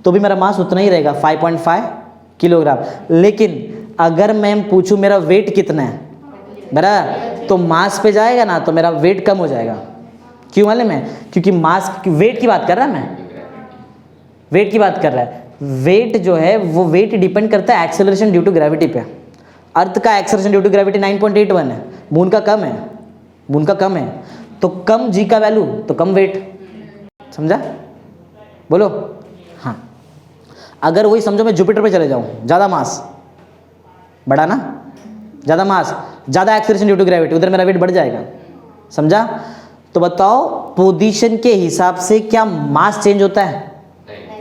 तो भी मेरा मास उतना ही रहेगा, 5.5 किलोग्राम। लेकिन अगर मैं पूछूँ मेरा वेट कितना है, बराबर? तो मास पे जाएगा ना तो मेरा वेट कम हो जाएगा। क्यों मालूम है? क्योंकि मास वेट की बात कर रहा है, मैं वेट की बात कर रहा है। वेट जो है वो वेट डिपेंड करता है एक्सेलरेशन ड्यू टू ग्रेविटी पे। अर्थ का एक्सेलरेशन ड्यू टू ग्रेविटी 9.81 है, मून का कम है, मून का कम है, तो कम जी का वैल्यू तो कम वेट। समझा? बोलो। हाँ, अगर वही समझो मैं जुपिटर पे चले जाऊँ, ज़्यादा मास बढ़ा ना, ज़्यादा मास ज़्यादा एक्सेलरेशन ड्यू टू ग्रेविटी, उधर मेरा वेट बढ़ जाएगा। समझा? तो बताओ पोजीशन के हिसाब से क्या मास चेंज होता है?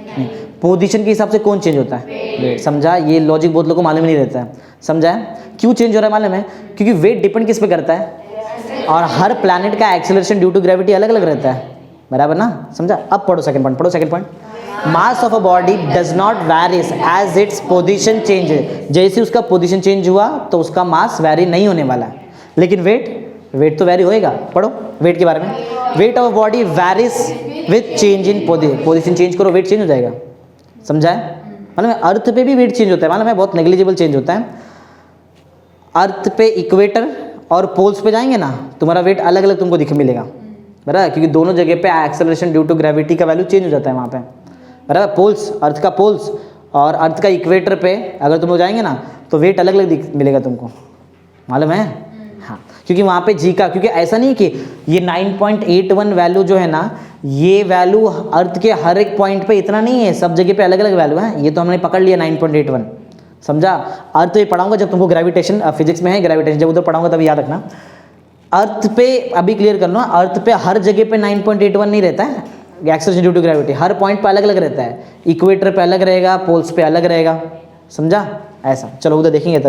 नहीं। पोजीशन के हिसाब से कौन चेंज होता है? वेट। समझा? ये लॉजिक बहुत लोगों को मालूम नहीं रहता है। समझा है? क्यों चेंज हो रहा है मालूम है? क्योंकि वेट डिपेंड किस पे करता है, और हर प्लैनेट का एक्सेलरेशन ड्यू टू ग्रेविटी अलग अलग रहता है, बराबर ना? समझा? अब पढ़ो सेकंड पॉइंट, पढ़ो second point. Mass of a body does not varies as its position change. जैसे उसका पोजीशन चेंज हुआ तो उसका मास वैरी नहीं होने वाला है, लेकिन वेट तो वैरी होएगा। पढ़ो वेट के बारे में। Weight of body varies with change in position change करो वेट चेंज हो जाएगा। समझा है? मालूम है अर्थ पे भी वेट चेंज होता है, मालूम है? बहुत नेग्लिजिबल चेंज होता है। अर्थ पे इक्वेटर और पोल्स पे जाएंगे ना, तुम्हारा वेट अलग अलग तुमको दिख मिलेगा, बराबर? क्योंकि दोनों जगह पे एक्सेलरेशन ड्यू टू ग्रेविटी का वैल्यू चेंज हो जाता है वहाँ पे, बराबर? पोल्स, अर्थ का पोल्स और अर्थ का इक्वेटर पे अगर तुम लोग जाएंगे ना तो वेट अलग अलग मिलेगा तुमको, मालूम है? हाँ, क्योंकि वहाँ पे जी का, क्योंकि ऐसा नहीं कि ये 9.81 वैल्यू जो है ना, ये वैल्यू अर्थ के हर एक पॉइंट पे इतना नहीं है, सब जगह पे अलग अलग वैल्यू है। ये तो हमने पकड़ लिया 9.81। समझा? अर्थ ये पढ़ाऊंगा जब तुमको ग्रेविटेशन, फिजिक्स में है ग्रेविटेशन, जब उधर पढ़ाऊंगा तभी याद रखना। अर्थ पे अभी क्लियर कर लो, अर्थ पे हर जगह पे 9.81 नहीं रहता है एक्सेलरेशन ड्यू टू ग्रेविटी, हर पॉइंट पे अलग अलग रहता है। इक्वेटर पे अलग रहेगा, पोल्स पे अलग रहेगा। समझा? ऐसा चलो उधर देखेंगे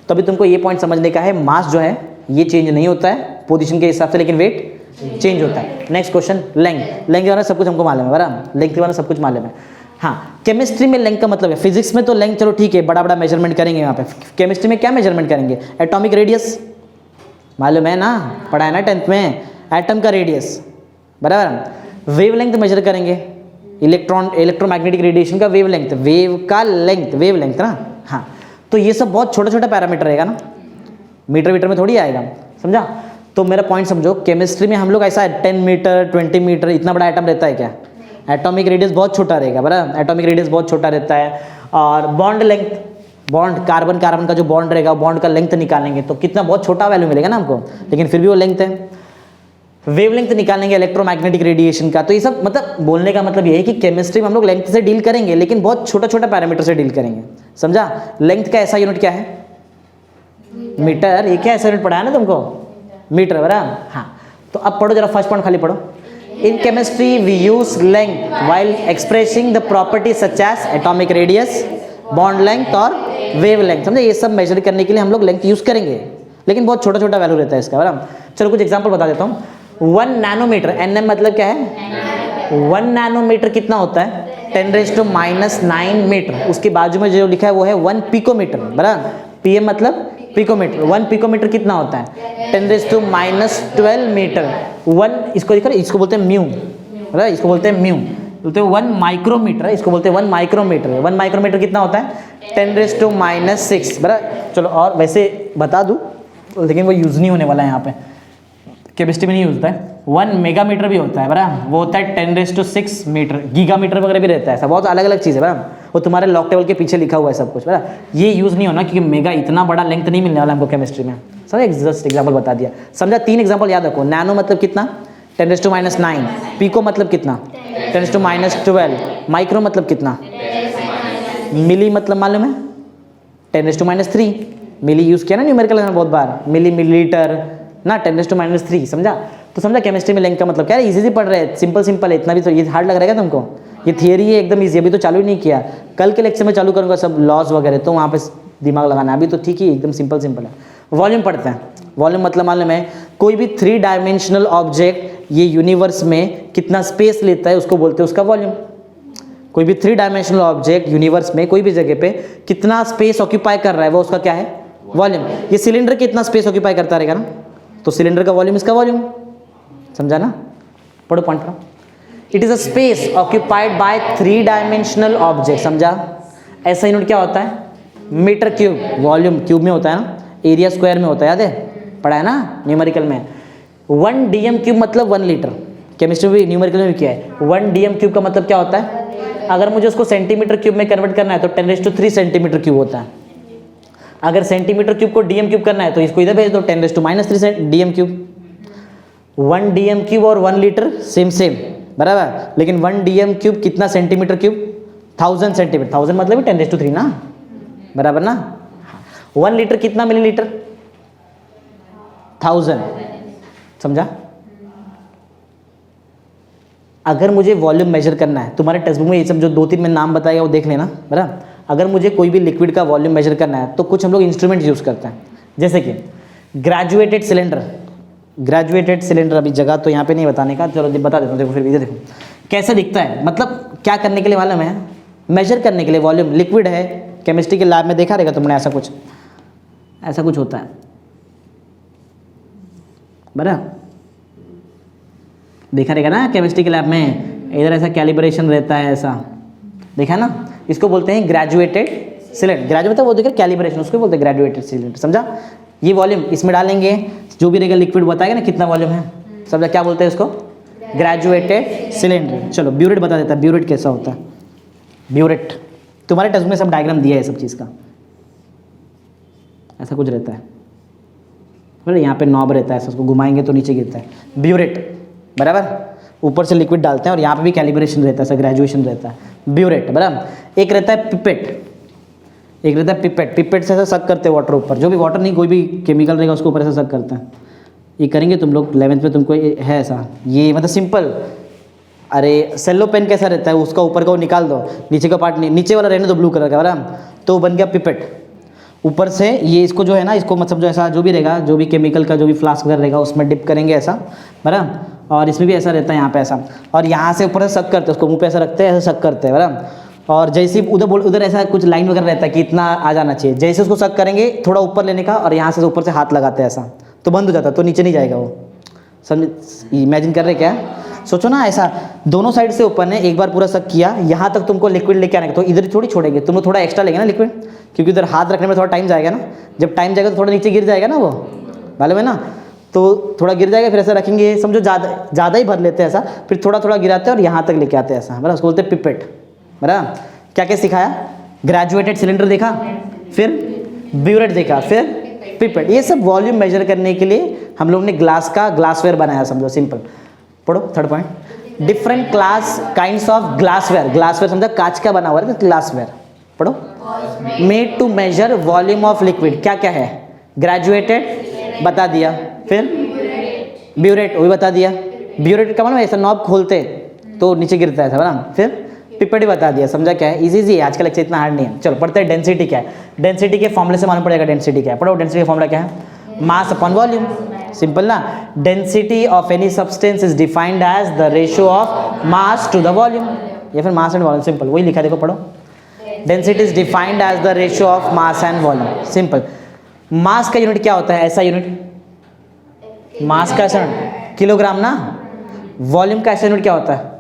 तभी तुमको ये पॉइंट समझने का है। मास जो है ये चेंज नहीं होता है पोजीशन के हिसाब से, लेकिन वेट चेंज होता है। नेक्स्ट क्वेश्चन, लेंथ के बारे में सब कुछ हमको मालूम है, बराबर? लेंथ के बारे में सब कुछ मालूम है। हाँ, केमिस्ट्री में लेंथ का मतलब है, फिजिक्स में तो लेंथ चलो ठीक है, बड़ा बड़ा मेजरमेंट करेंगे यहाँ पे। केमिस्ट्री में क्या मेजरमेंट करेंगे? एटॉमिक रेडियस, मालूम है ना? पढ़ा है ना 10th में, एटम का रेडियस, बराबर? वेवलेंथ मेजर करेंगे, इलेक्ट्रोमैग्नेटिक रेडिएशन का वेवलेंथ, वेव का लेंथ, वेवलेंथ ना। हाँ, तो ये सब बहुत छोटा छोटा पैरामीटर रहेगा ना, मीटर वीटर में थोड़ी आएगा। समझा? तो मेरा पॉइंट समझो, केमिस्ट्री में हम लोग ऐसा 10 मीटर 20 मीटर इतना बड़ा एटम रहता है क्या? एटॉमिक रेडियस बहुत छोटा रहेगा, बराबर? एटॉमिक रेडियस बहुत छोटा रहता है। और बॉन्ड लेंथ, बॉन्ड कार्बन का जो बॉन्ड रहेगा, बॉन्ड का लेंथ निकालेंगे तो कितना बहुत छोटा वैल्यू मिलेगा ना हमको, लेकिन फिर भी वो लेंथ है। वेवलेंथ निकालेंगे इलेक्ट्रोमैग्नेटिक रेडिएशन का। तो ये सब मतलब बोलने का मतलब ये है कि केमिस्ट्री में हम लोग लेंथ से डील करेंगे, लेकिन बहुत छोटा छोटा पैरामीटर से डील करेंगे। समझा? लेंथ का ऐसा यूनिट क्या है? मीटर। ये क्या ऐसा यूनिट पढ़ा है ना तुमको? मीटर, बराबर? हाँ, तो अब पढ़ो जरा, फर्स्ट पॉइंट खाली पढ़ो। In chemistry we use length while expressing the property such as atomic radius, bond length और वेव लेंथ। समझे? ये सब मेजर करने के लिए हम लोग लेंथ यूज करेंगे, लेकिन बहुत छोटा छोटा वैल्यू रहता है इसका, बराबर? चलो कुछ एग्जांपल बता देता हूँ। 1 नैनोमीटर, एनएम मतलब क्या है? 1 नैनोमीटर कितना होता है? 10⁻⁹ मीटर। उसके बाजू में जो लिखा है वो है 1 पिकोमीटर, बराबर? पीएम मतलब पिकोमीटर। 1 पिकोमीटर कितना होता है? 10⁻12 मीटर। 1 इसको देखो, इसको बोलते हैं म्यू, बराबर? इसको बोलते हैं म्यू, बोलते हैं 1 माइक्रोमीटर, इसको बोलते हैं 1 माइक्रोमीटर। 1 माइक्रोमीटर कितना होता है? 10⁻⁶, बराबर? चलो और वैसे बता दूँ, लेकिन वो यूज़ नहीं होने वाला है यहाँ पे, केमिस्ट्री में नहीं यूज होता है। 1 मेगामीटर भी होता है, बराबर? वो होता है 10⁻6 मीटर। गीगामीटर वगैरह भी रहता है, ऐसा बहुत अलग अलग चीज़ है, बराबर? वो तुम्हारे लॉक टेबल के पीछे लिखा हुआ है सब कुछ, बराबर? ये यूज़ नहीं होना, क्योंकि मेगा इतना बड़ा लेंथ नहीं मिलने वाला हमको केमिस्ट्री में। समझा? जस्ट एग्जाम्पल बता दिया। समझा? 3 एग्जाम्पल याद रखो। नैनो मतलब कितना? 10⁻⁹। पिको मतलब कितना? 10⁻12। माइक्रो मतलब कितना? मिली मतलब मालूम है? 10⁻3। मिली यूज़ किया ना न्यूमेरिकल में बहुत बार, मिली, मिलीलीटर ना, 10⁻3। समझा? तो समझा केमिस्ट्री में लेंथ का मतलब क्या है? इजी पढ़ रहे हैं, सिंपल है, इतना भी तो ये हार्ड लग रहा है तुमको? ये थियरी है एकदम इजी, अभी तो चालू ही नहीं किया, कल के लेक्चर में चालू करूँगा सब लॉज वगैरह, तो वहाँ पे दिमाग लगाना। अभी तो ठीक ही एकदम सिंपल है। वॉल्यूम पढ़ते हैं। वॉल्यूम मतलब मालूम है? कोई भी 3 डायमेंशनल ऑब्जेक्ट ये यूनिवर्स में कितना स्पेस लेता है उसको बोलते हैं उसका वॉल्यूम। कोई भी 3 डायमेंशनल ऑब्जेक्ट यूनिवर्स में कोई भी जगह पे कितना स्पेस ऑक्यूपाई कर रहा है वो उसका क्या है? वॉल्यूम। ये सिलेंडर कितना स्पेस ऑक्यूपाई करता रहेगा ना, तो सिलेंडर का वॉल्यूम इसका वॉल्यूम। समझा ना? पढ़ो पॉइंट पढ़ो। It is a space occupied by 3 dimensional object. समझा? ऐसा यूनिट क्या होता है? Metre cube. वॉल्यूम क्यूब में होता है ना, एरिया स्क्वायर में होता है, याद है? पढ़ा है ना न्यूमेरिकल में। 1 DM³ मतलब 1 लीटर, केमिस्ट्री में भी न्यूमेरिकल में भी किया है। 1 DM³ का मतलब क्या होता है? अगर मुझे उसको सेंटीमीटर क्यूब में कन्वर्ट करना है तो 10⁻³ सेंटीमीटर क्यूब होता है। अगर सेंटीमीटर क्यूब को DM³ करना है तो इसको इधर भेज दो, 10⁻³ DM³। 1 DM³ और 1 लीटर सेम सेम बराबर, लेकिन 1 DM³ कितना सेंटीमीटर क्यूब? 1000 सेंटीमीटर। 1000 मतलब ही 10⁻³ ना, बराबर ना। 1 लीटर कितना मिलीलीटर? 1000, समझा? अगर मुझे वॉल्यूम मेजर करना है, तुम्हारे टेक्स्ट बुक में ये सब जो 2-3 मैं नाम बताएगा वो देख लेना बराबर। अगर मुझे कोई भी लिक्विड का वॉल्यूम मेजर करना है तो कुछ हम लोग इंस्ट्रूमेंट यूज़ करते हैं, जैसे कि ग्रेजुएटेड सिलेंडर। ग्रेजुएटेड सिलेंडर अभी जगह तो यहाँ पे नहीं बताने का, चलो बता देता हूँ। देखो फिर देखो कैसे दिखता है, मतलब क्या करने के लिए मालूम है? मेजर करने के लिए वॉल्यूम। लिक्विड है, केमिस्ट्री के लैब में देखा रहेगा तुमने, ऐसा कुछ होता है बराबर, देखा रहेगा ना केमिस्ट्री के लैब में, इधर ऐसा कैलिब्रेशन रहता है, ऐसा देखा ना। इसको बोलते हैं ग्रेजुएटेड सिलेंडर। ग्रेजुएट वो देखिए कैलिब्रेशन, उसको बोलते हैं ग्रेजुएटेड सिलेंडर, समझा? ये वॉल्यूम इसमें डालेंगे, जो भी रहेगा लिक्विड बताएगा ना कितना वॉल्यूम है, समझा? क्या बोलते हैं इसको? Graduated cylinder. चलो ब्यूरेट बता देता है, ब्यूरेट कैसा होता है? ब्यूरेट तुम्हारे टेक्स्ट में सब डायग्राम दिया है सब चीज़ का, ऐसा कुछ रहता है बराबर। यहाँ पे नॉब रहता है, ऐसा उसको घुमाएंगे तो नीचे गिरता है, ब्यूरेट बराबर। ऊपर से लिक्विड डालते हैं और यहाँ पे भी कैलिब्रेशन रहता है, ऐसा ग्रेजुएशन रहता है, ब्यूरेट बराबर। एक रहता है पिपेट, एक रहता है पिपेट। पिपेट से ऐसा सक करते हैं वाटर ऊपर, जो भी वाटर नहीं कोई भी केमिकल रहेगा उसको ऊपर ऐसा सक करते हैं। ये करेंगे तुम लोग 11th में, तुमको है ऐसा, ये मतलब सिंपल। अरे सेलो पेन कैसा रहता है, उसका ऊपर का वो निकाल दो, नीचे का पार्ट नहीं, नीचे वाला रहने दो ब्लू कलर का बराबर, तो बन गया पिपेट। ऊपर से ये इसको जो है ना, इसको मतलब जो ऐसा जो भी रहेगा, जो भी केमिकल का जो भी फ्लास्क वगैरह रहेगा उसमें डिप करेंगे ऐसा बराबर। और इसमें भी ऐसा रहता है, यहाँ पे ऐसा, और यहाँ से ऊपर से सक करते हैं, उसको मुंह पे ऐसा रखते हैं, ऐसा सक करते हैं बराबर। और जैसे उधर ऐसा कुछ लाइन वगैरह रहता है कि इतना आ जाना चाहिए, जैसे उसको सक करेंगे थोड़ा ऊपर लेने का और यहाँ से ऊपर से हाथ लगाते हैं ऐसा, तो बंद हो जाता है, तो नीचे नहीं जाएगा वो। समझ, इमेजिन कर रहे क्या? सोचो ना, ऐसा दोनों साइड से ओपन है, एक बार पूरा सक किया, यहाँ तक तुमको लिक्विड लेके आने का, तो इधर थोड़ी छोड़ेंगे, तुम लोग थोड़ा एक्स्ट्रा लेंगे ना लिक्विड, क्योंकि इधर हाथ रखने में थोड़ा टाइम जाएगा ना। जब टाइम जाएगा तो थोड़ा नीचे गिर जाएगा ना, वो मालूम है ना, तो थोड़ा गिर जाएगा, फिर ऐसा रखेंगे, समझो ज़्यादा ही भर लेते हैं ऐसा, फिर थोड़ा थोड़ा गिराते हैं और यहाँ तक लेके आते हैं ऐसा बराबर, उसको बोलते हैं पिपेट बराबर। क्या क्या सिखाया? ग्रेजुएटेड सिलेंडर देखा, फिर ब्यूरेट देखा, फिर पिपेट। ये सब वॉल्यूम मेजर करने के लिए हम लोग ने ग्लासवेयर बनाया, समझो सिंपल। पढ़ो third point, different class kinds of glassware. Glassware समझा कांच का बना हुआ है, तो ग्लासवेयर पढ़ो। Made to measure volume of liquid, क्या क्या है? ग्रेजुएटेड बता दिया, फिर ब्यूरेट वो भी बता दिया। ब्यूरेट का मतलब ऐसा नॉब खोलते तो नीचे गिरता है ऐसा बराबर, फिर पिपेट बता दिया, समझा? क्या है? इजी है, आज का लेक्चर इतना हार्ड नहीं है। चलो पढ़ते हैं डेंसिटी क्या है। डेंसिटी के फॉर्मूले से मालूम पड़ेगा डेंसिटी क्या है। पढ़ो, डेंसिटी का फॉर्मूला क्या है? मास अपॉन वॉल्यूम, सिंपल ना। Density of any substance is defined as the ratio of mass to the volume, या फिर मास एंड वॉल्यूम, सिंपल वही लिखा, देखो पढ़ो। Density is defined as the ratio of mass and volume, simple. Mass का unit क्या होता है? ऐसा यूनिट मास का ऐसा किलोग्राम ना। वॉल्यूम का ऐसा यूनिट क्या होता है?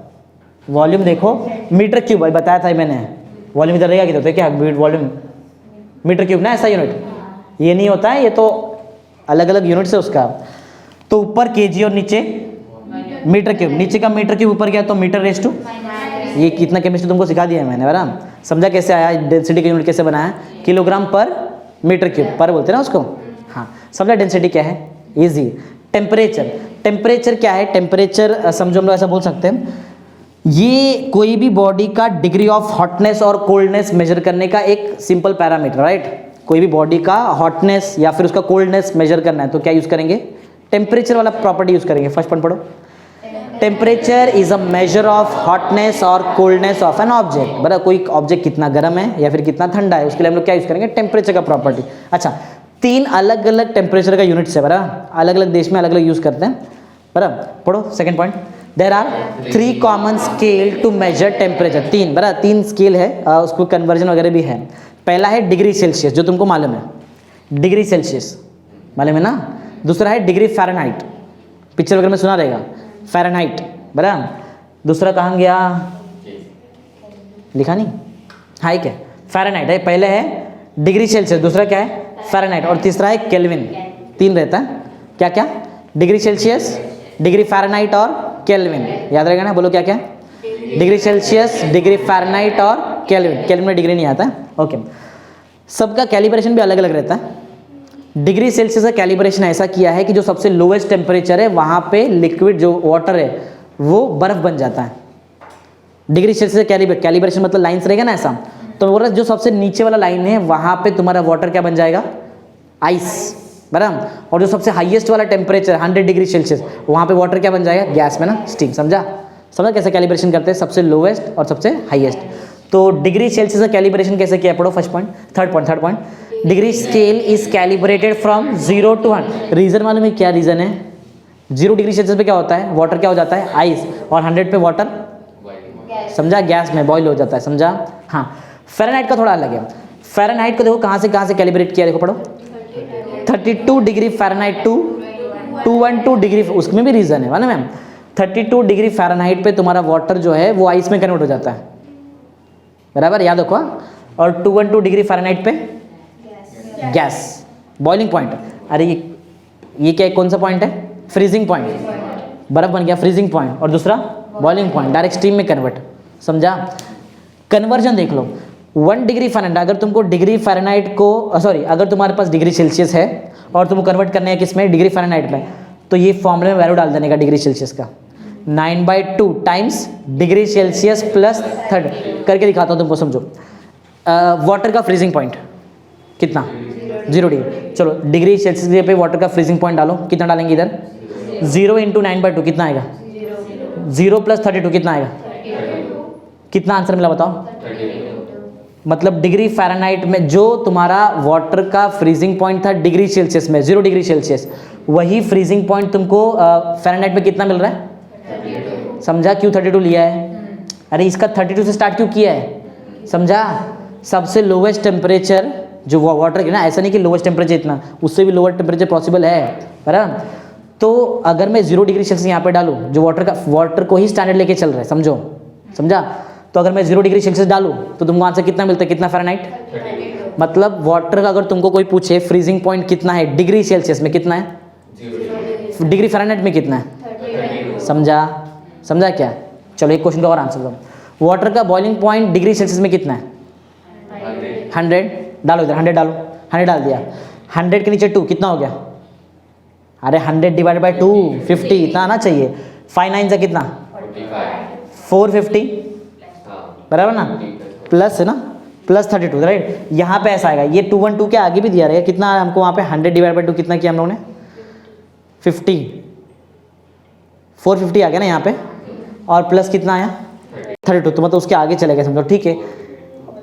वॉल्यूम देखो मीटर क्यूब, भाई बताया था मैंने, वॉल्यूम इधर रहेगा किधर, तो क्या वॉल्यूम मीटर क्यूब ना, ऐसा यूनिट ये नहीं होता है, ये तो अलग अलग यूनिट से उसका। तो ऊपर केजी और नीचे मीटर क्यूब, नीचे का मीटर क्यूब, ऊपर गया तो मीटर रेज टू, ये कितना केमिस्ट्री तुमको सिखा दिया है मैंने बराबर। समझा कैसे आया? डेंसिटी का यूनिट कैसे बनाया? किलोग्राम पर मीटर क्यूब, पर बोलते हैं ना उसको। हाँ समझा डेंसिटी क्या है, इजी। टेम्परेचर, टेम्परेचर क्या है? टेम्परेचर समझो हम लोग ऐसा बोल सकते हैं, ये कोई भी बॉडी का डिग्री ऑफ हॉटनेस और कोल्डनेस मेजर करने का एक सिंपल पैरामीटर, राइट। कोई भी बॉडी का हॉटनेस या फिर उसका कोल्डनेस मेजर करना है तो क्या यूज करेंगे? टेम्परेचर वाला प्रॉपर्टी यूज करेंगे। फर्स्ट पॉइंट पढ़ो, temperature is a measure of hotness और कोल्डनेस ऑफ एन ऑब्जेक्ट, बराबर। कोई ऑब्जेक्ट कितना गर्म है या फिर कितना ठंडा है, उसके लिए हम लोग क्या यूज करेंगे? टेम्परेचर का प्रॉपर्टी। अच्छा, 3 अलग अलग टेम्परेचर का यूनिट्स है बराबर, अलग अलग देश में अलग अलग यूज करते हैं बराबर। पढ़ो second point, there are 3 common scale to measure temperature. 3 बराबर, 3 स्केल है, उसको कन्वर्जन वगैरह भी है। पहला है डिग्री सेल्सियस, जो तुमको मालूम है, डिग्री सेल्सियस मालूम है ना। दूसरा है डिग्री फ़ारेनहाइट, पिक्चर वगैरह में सुना रहेगा, फ़ारेनहाइट बराबर। दूसरा कहाँ गया, लिखा नहीं, हाँ क्या फ़ारेनहाइट है। पहले है डिग्री सेल्सियस, दूसरा क्या है? फ़ारेनहाइट, और तीसरा है केल्विन। 3 रहता है क्या क्या? डिग्री सेल्सियस, डिग्री फ़ारेनहाइट और केल्विन, याद रहेगा ना, बोलो क्या क्या? डिग्री सेल्सियस, डिग्री फ़ारेनहाइट और केल्विन, केल्विन में डिग्री नहीं आता है, ओके। सबका कैलिब्रेशन भी अलग अलग रहता है। डिग्री सेल्सियस का कैलिब्रेशन ऐसा किया है कि जो सबसे लोवेस्ट टेम्परेचर है वहाँ पे लिक्विड जो वाटर है वो बर्फ़ बन जाता है। डिग्री सेल्सियस कैलिब्रेशन मतलब लाइन्स रहेगा ना ऐसा, तो बोल रहा जो सबसे नीचे वाला लाइन है वहाँ पे तुम्हारा वाटर क्या बन जाएगा? आइस, बराबर। और जो सबसे हाईएस्ट वाला टेम्परेचर 100 डिग्री सेल्सियस वहाँ पे वाटर क्या बन जाएगा? गैस में ना, स्टीम। समझा कैसे कैलिब्रेशन करते हैं? सबसे लोवेस्ट और सबसे हाईएस्ट। तो डिग्री सेल्सियस का कैलिब्रेशन कैसे किया? पढ़ो first point. Third point, degree scale is calibrated from 0 to 100। Reason मालूम है क्या रीज़न है? 0 डिग्री सेल्सियस पे क्या होता है? वाटर क्या हो जाता है? आइस। और 100 पे वाटर, समझा, गैस में बॉईल हो जाता है, समझा। हाँ, फ़ारेनहाइट का थोड़ा अलग है। फ़ारेनहाइट को देखो कहाँ से कैलिब्रेट किया, देखो पढ़ो। 32 डिग्री फ़ारेनहाइट टू 212 डिग्री, उसमें भी रीज़न है मालूम मैम। 32 डिग्री फ़ारेनहाइट पे तुम्हारा वाटर जो है वो आइस में कन्वर्ट हो जाता है, बराबर, याद रखो। और 212 डिग्री फ़ारेनहाइट पे गैस, बॉइलिंग पॉइंट। अरे ये क्या, कौन सा पॉइंट है? फ्रीजिंग पॉइंट, बर्फ बन गया फ्रीजिंग पॉइंट, और दूसरा बॉइलिंग पॉइंट, डायरेक्ट स्टीम में कन्वर्ट, समझा। कन्वर्जन देख लो, 1 डिग्री फ़ारेनहाइट, अगर तुमको डिग्री फ़ारेनहाइट को सॉरी अगर तुम्हारे पास डिग्री सेल्सियस है और तुमको कन्वर्ट करना है किसमें? डिग्री फ़ारेनहाइट में, तो ये फॉर्मूले में वैल्यू डाल देने का डिग्री सेल्सियस का, 9/2 टाइम्स डिग्री सेल्सियस प्लस 30 करके दिखाता हूँ तुमको, समझो। वाटर का फ्रीजिंग पॉइंट कितना? 0 डिग्री। चलो डिग्री सेल्सियस पे वाटर का फ्रीजिंग पॉइंट डालो, कितना डालेंगे इधर? 0 × 9/2 कितना आएगा? 0 + 32 कितना आएगा? कितना आंसर मिला बताओ? मतलब डिग्री फ़ारेनहाइट में जो तुम्हारा वाटर का फ्रीजिंग पॉइंट था डिग्री सेल्सियस में, 0 डिग्री सेल्सियस, वही फ्रीजिंग पॉइंट तुमको फ़ारेनहाइट में कितना मिल रहा है? समझा क्यों 32 लिया है? अरे इसका 32 से स्टार्ट क्यों किया है? समझा, सबसे लोवेस्ट टेम्परेचर जो वाटर की ना, ऐसा नहीं कि लोवेस्ट टेम्परेचर इतना, उससे भी लोअर टेम्परेचर पॉसिबल है, बराबर। तो अगर मैं 0 डिग्री सेल्सियस यहाँ पे डालूँ, जो वाटर को ही स्टैंडर्ड लेके चल रहा है, समझा। तो अगर मैं 0 डिग्री सेल्सियस डालूँ तो तुमको आंसर कितना मिलता है? कितना फ़ारेनहाइट? मतलब वाटर का अगर तुमको कोई पूछे फ्रीजिंग पॉइंट कितना है डिग्री सेल्सियस में, कितना है? 0। डिग्री फ़ारेनहाइट में कितना है? समझा क्या? चलो एक क्वेश्चन का और आंसर दो। वाटर का बॉइलिंग पॉइंट डिग्री सेल्सियस में कितना है? 100। डालो इधर, 100 डालो, 100 डाल दिया। 100 के नीचे 2 कितना हो गया? अरे 100 / 2 50, इतना आना चाहिए। 5 9 से कितना? 450, बराबर ना, प्लस है ना, प्लस 32, राइट। यहाँ पे ऐसा आएगा, ये 212 के आगे भी दिया रहेगा, कितना हमको वहाँ पे 100 / 2 कितना किया हम लोगों ने? 50, 450 आ गया ना यहाँ पे, और प्लस कितना आया? 32, तो मतलब उसके आगे चलेगा, समझो, ठीक है,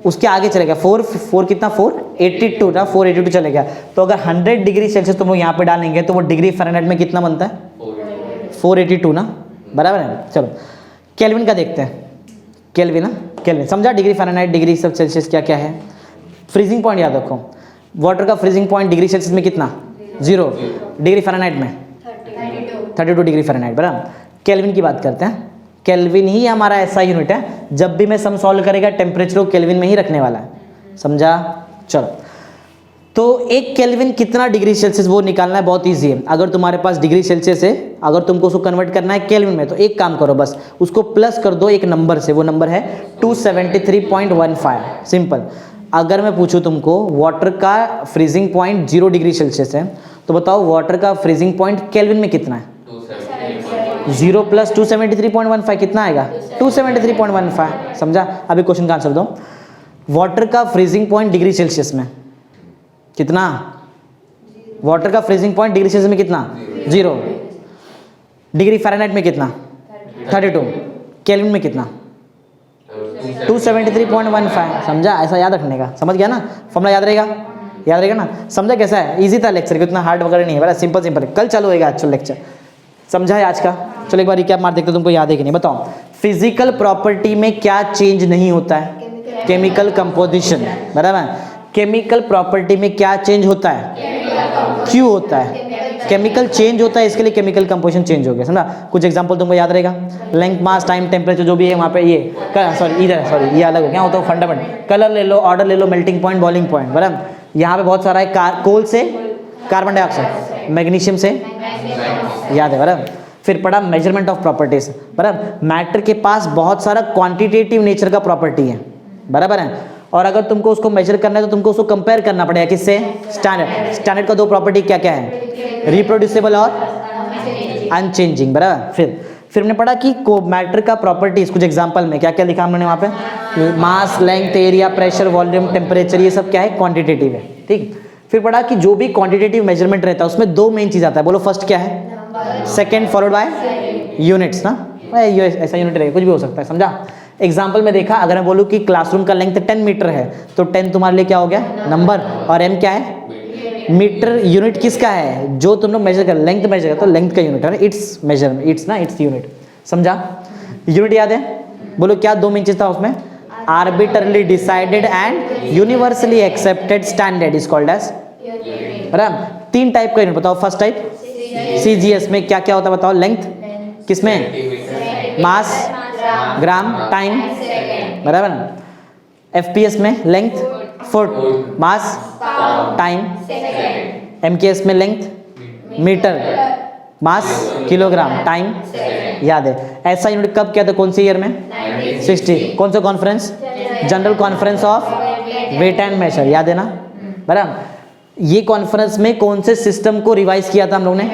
उसके आगे चलेगा। 4 कितना? 482 ना, 482 चलेगा। तो अगर 100 डिग्री सेल्सियस तुम लोग यहाँ पे डालेंगे तो वो डिग्री फ़ारेनहाइट में कितना बनता है? 482 ना, बराबर है। चलो केल्विन का देखते हैं। केल्विन ना, केल्विन समझा, डिग्री फ़ारेनहाइट डिग्री सब सेल्सियस क्या क्या है। फ्रीजिंग पॉइंट याद रखो, वाटर का फ्रीजिंग पॉइंट डिग्री सेल्सियस में कितना? 0, डिग्री फ़ारेनहाइट में 32 डिग्री फ़ारेनहाइट, बराबर। केल्विन की बात करते हैं। केल्विन ही हमारा ऐसा यूनिट है, जब भी मैं सम सॉल्व करेगा टेम्परेचर को केल्विन में ही रखने वाला है, समझा। चलो, तो एक केल्विन कितना डिग्री सेल्सियस वो निकालना है, बहुत ईजी है। अगर तुम्हारे पास डिग्री सेल्सियस है, अगर तुमको उसको कन्वर्ट करना है केल्विन में, तो एक काम करो, बस उसको प्लस कर दो एक नंबर से, वो नंबर है 273.15, सिंपल। अगर मैं पूछूं तुमको वाटर का फ्रीजिंग पॉइंट 0 डिग्री सेल्सियस है, तो बताओ वाटर का फ्रीजिंग पॉइंट केल्विन में कितना है? 0 + 273.15 कितना आएगा? 273.15, समझा। अभी क्वेश्चन का आंसर दो। वाटर का फ्रीजिंग पॉइंट डिग्री सेल्सियस में कितना? वाटर का फ्रीजिंग पॉइंट डिग्री सेल्सियस में कितना? 0। डिग्री फ़ारेनहाइट में कितना? 32। केल्विन में कितना? 273.15, समझा। ऐसा याद रखने का, समझ गया ना, फॉर्मूला याद रहेगा ना। समझा कैसा है? इजी था लेक्चर, कितना हार्ड वगैरह नहीं है, बड़ा सिंपल है। कल चालू होएगा एक्चुअल लेक्चर, समझा है आज का। चलो एक बार रिकैप मार देखते, तुमको याद है कि नहीं, बताओ। फिजिकल प्रॉपर्टी में क्या चेंज नहीं होता है? केमिकल कंपोजिशन, बराबर। केमिकल प्रॉपर्टी में क्या चेंज होता है? क्यों होता है? केमिकल चेंज होता है, इसके लिए केमिकल कंपोजिशन चेंज हो गया, समझा। कुछ एग्जांपल तुमको याद रहेगा, लेंथ, मास, टाइम, टेम्परेचर जो भी है वहाँ पे, ये ये अलग हो गया, होता है फंडामेंट। कलर ले लो, ऑर्डर ले लो, मेल्टिंग पॉइंट, बॉइलिंग पॉइंट, बराबर। यहाँ पे बहुत सारा है, कोल से कार्बन डाइऑक्साइड, मैग्नीशियम से याद है बराबर। फिर पढ़ा मेजरमेंट ऑफ प्रॉपर्टीज, बराबर। मैटर के पास बहुत सारा क्वांटिटेटिव नेचर का प्रॉपर्टी है, बराबर है। और अगर तुमको उसको मेजर करना है तो तुमको उसको कंपेयर करना पड़ेगा किससे? स्टैंडर्ड। स्टैंडर्ड का दो प्रॉपर्टी क्या क्या है? रिप्रोड्यूसिबल और अनचेंजिंग, बराबर। फिर हमने पढ़ा कि को मैटर का प्रॉपर्टीज, कुछ एग्जांपल में क्या क्या लिखा हमने वहाँ पे? Mass, length, area, pressure, volume, temperature, ये सब क्या है? क्वांटिटेटिव है, ठीक। फिर पढ़ा कि जो भी क्वांटिटेटिव मेजरमेंट रहता है उसमें दो मेन चीज आता है, बोलो फर्स्ट क्या है? सेकंड फॉलोड बाय यूनिट्स ना, ऐसा यूनिट रहेगा, कुछ भी हो सकता है, समझा। एग्जाम्पल में देखा, अगर मैं बोलूँ कि क्लासरूम का लेंथ 10 मीटर है तो 10 तुम्हारे लिए क्या हो गया? नंबर, और m क्या है? मीटर। यूनिट किसका है? जो तुम लोग मेजर कर, लेंथ मेजर कर, तो लेंथ का यूनिट है, इट्स मेजरमेंट, इट्स ना, इट्स यूनिट, समझा। यूनिट याद है? बोलो क्या दो मेन चीज था उसमें? Arbitrarily decided and universally accepted standard is called as, बराबर। तीन टाइप का यूनिट बताओ। फर्स्ट टाइप CGS में क्या क्या होता है बताओ? लेंथ किसमें? मास, ग्राम, टाइम, बराबर। FPS में लेंथ, फुट, मास, टाइम। MKS में लेंथ, मीटर, मास, किलोग्राम, टाइम, याद है। ऐसा यूनिट कब किया था? कौन सी ईयर में? 60। कौन सा conference? General conference of weight and measure, याद है ना, बराबर। ये कॉन्फ्रेंस में कौन से सिस्टम को रिवाइज किया था हम लोग ने?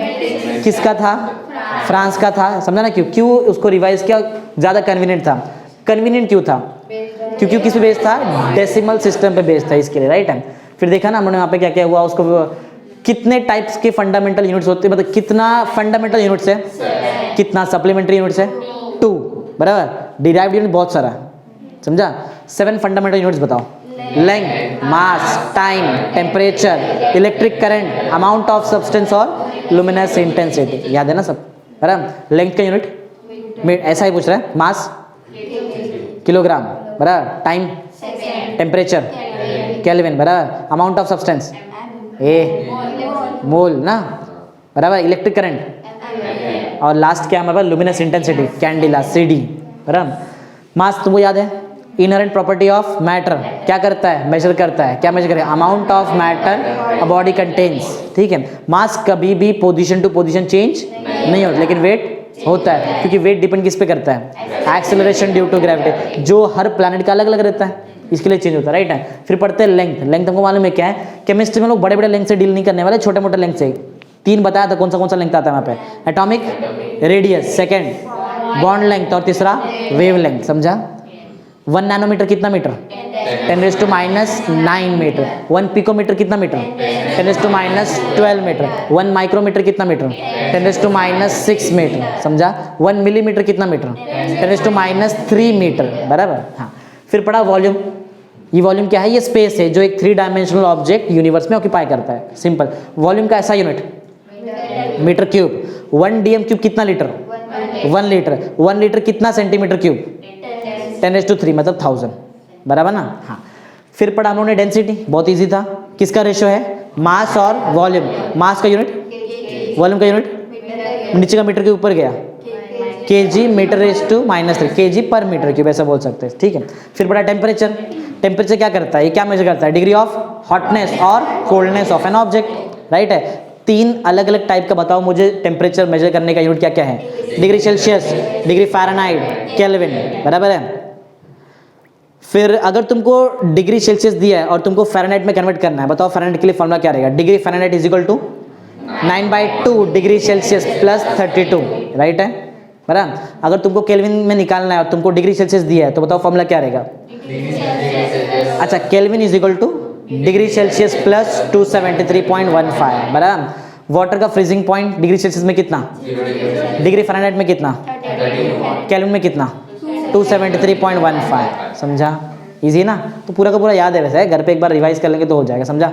किसका था? फ्रांस का था, समझा ना। क्यों उसको रिवाइज किया? ज़्यादा कन्वीनियंट था। कन्वीनियंट क्यों था? क्योंकि किस पे बेस्ड था? डेसिमल सिस्टम पे बेस्ड था, इसके लिए, राइट है। फिर देखा ना हमने वहाँ पे क्या क्या हुआ, उसको कितने टाइप्स के फंडामेंटल यूनिट्स होते हैं, मतलब कितना फंडामेंटल यूनिट्स है, कितना सप्लीमेंट्री यूनिट्स है? 2, बराबर। डिराइव्ड यूनिट बहुत सारा, समझा। 7 फंडामेंटल यूनिट्स बताओ। Length, mass, time, temperature, electric current, amount of substance और लुमिनस इंटेंसिटी, याद है ना सब, बराबर। लेंथ का यूनिट ऐसा ही पूछ रहा है, मास किलोग्राम, बराबर। टाइम टेम्परेचर केल्विन, बराबर। अमाउंट ऑफ सब्सटेंस मोल ना, बराबर। इलेक्ट्रिक करंट, और लास्ट क्या हमारे पास? लुमिनस इंटेंसिटी, कैंडिला, CD, बराबर। मास तुमको याद है? इनहेरेंट प्रॉपर्टी ऑफ मैटर, क्या करता है? मेजर करता है, क्या मेजर करेगा? Amount of matter a body contains, ठीक है। मास कभी भी पोजीशन टू पोजीशन चेंज नहीं होता, लेकिन वेट होता है, क्योंकि वेट डिपेंड किस पे करता है? एक्सेलरेशन ड्यू टू ग्रेविटी, जो हर प्लैनेट का अलग अलग रहता है, इसके लिए चेंज होता है, राइट है। फिर पढ़ते हैं लेंथ। लेंथ हमको मालूम है क्या है? केमिस्ट्री में लोग बड़े बड़े लेंथ से डील नहीं करने वाले, छोटे मोटे लेंथ से। 3 बताया था, कौन सा लेंथ आता है वहाँ पे? Atomic radius, second bond length, और तीसरा वेव लेंथ, समझा। 1 नैनोमीटर कितना मीटर? 10⁻⁹ मीटर। 1 पिकोमीटर कितना मीटर? 10⁻12 मीटर। 1 माइक्रोमीटर कितना मीटर? 10⁻6 मीटर, समझा। 1 मिलीमीटर कितना मीटर? 10⁻3 मीटर, बराबर। हाँ, फिर पढ़ा वॉल्यूम। ये वॉल्यूम क्या है? ये स्पेस है जो एक 3 डायमेंशनल ऑब्जेक्ट यूनिवर्स में ऑक्यूपाई करता है, सिंपल। वॉल्यूम का ऐसा unit metre cube. 1 DM cube कितना लीटर? 1 लीटर। 1 लीटर कितना सेंटीमीटर क्यूब? 10⁻3, मतलब 1000, बराबर ना। हाँ, फिर पढ़ा हम लोगों ने डेंसिटी, बहुत इजी था। किसका रेशियो है? मास और वॉल्यूम। मास का यूनिट, वॉल्यूम का यूनिट, नीचे का मीटर के ऊपर गया, kg m/-3, kg पर मीटर क्यूब, ऐसा बोल सकते हैं, ठीक है। फिर पढ़ा टेम्परेचर। टेम्परेचर क्या करता है? ये क्या मेजर करता है? डिग्री ऑफ हॉटनेस और coldness of an object, right है। 3 अलग अलग टाइप का बताओ मुझे टेम्परेचर मेजर करने का यूनिट क्या क्या है? Degree Celsius, degree Fahrenheit, kelvin, बराबर है। फिर अगर तुमको डिग्री सेल्सियस दिया है और तुमको फ़ारेनहाइट में कन्वर्ट करना है, बताओ फ़ारेनहाइट के लिए फॉर्मूला क्या रहेगा? Degree Fahrenheit is equal to 9/2 degree Celsius plus 32, right है, बराबर। अगर तुमको केल्विन में निकालना है और तुमको डिग्री सेल्सियस दिया है तो बताओ फॉर्मूला क्या रहेगा? अच्छा, kelvin is equal two degree Celsius plus 273.15, बराबर। वाटर का फ्रीजिंग पॉइंट डिग्री सेल्सियस में कितना? डिग्री फ़ारेनहाइट में कितना? केल्विन में कितना? 273.15, समझा। इजी ना, तो पूरा का पूरा याद है, वैसे घर पे एक बार रिवाइज कर लेंगे तो हो जाएगा, समझा।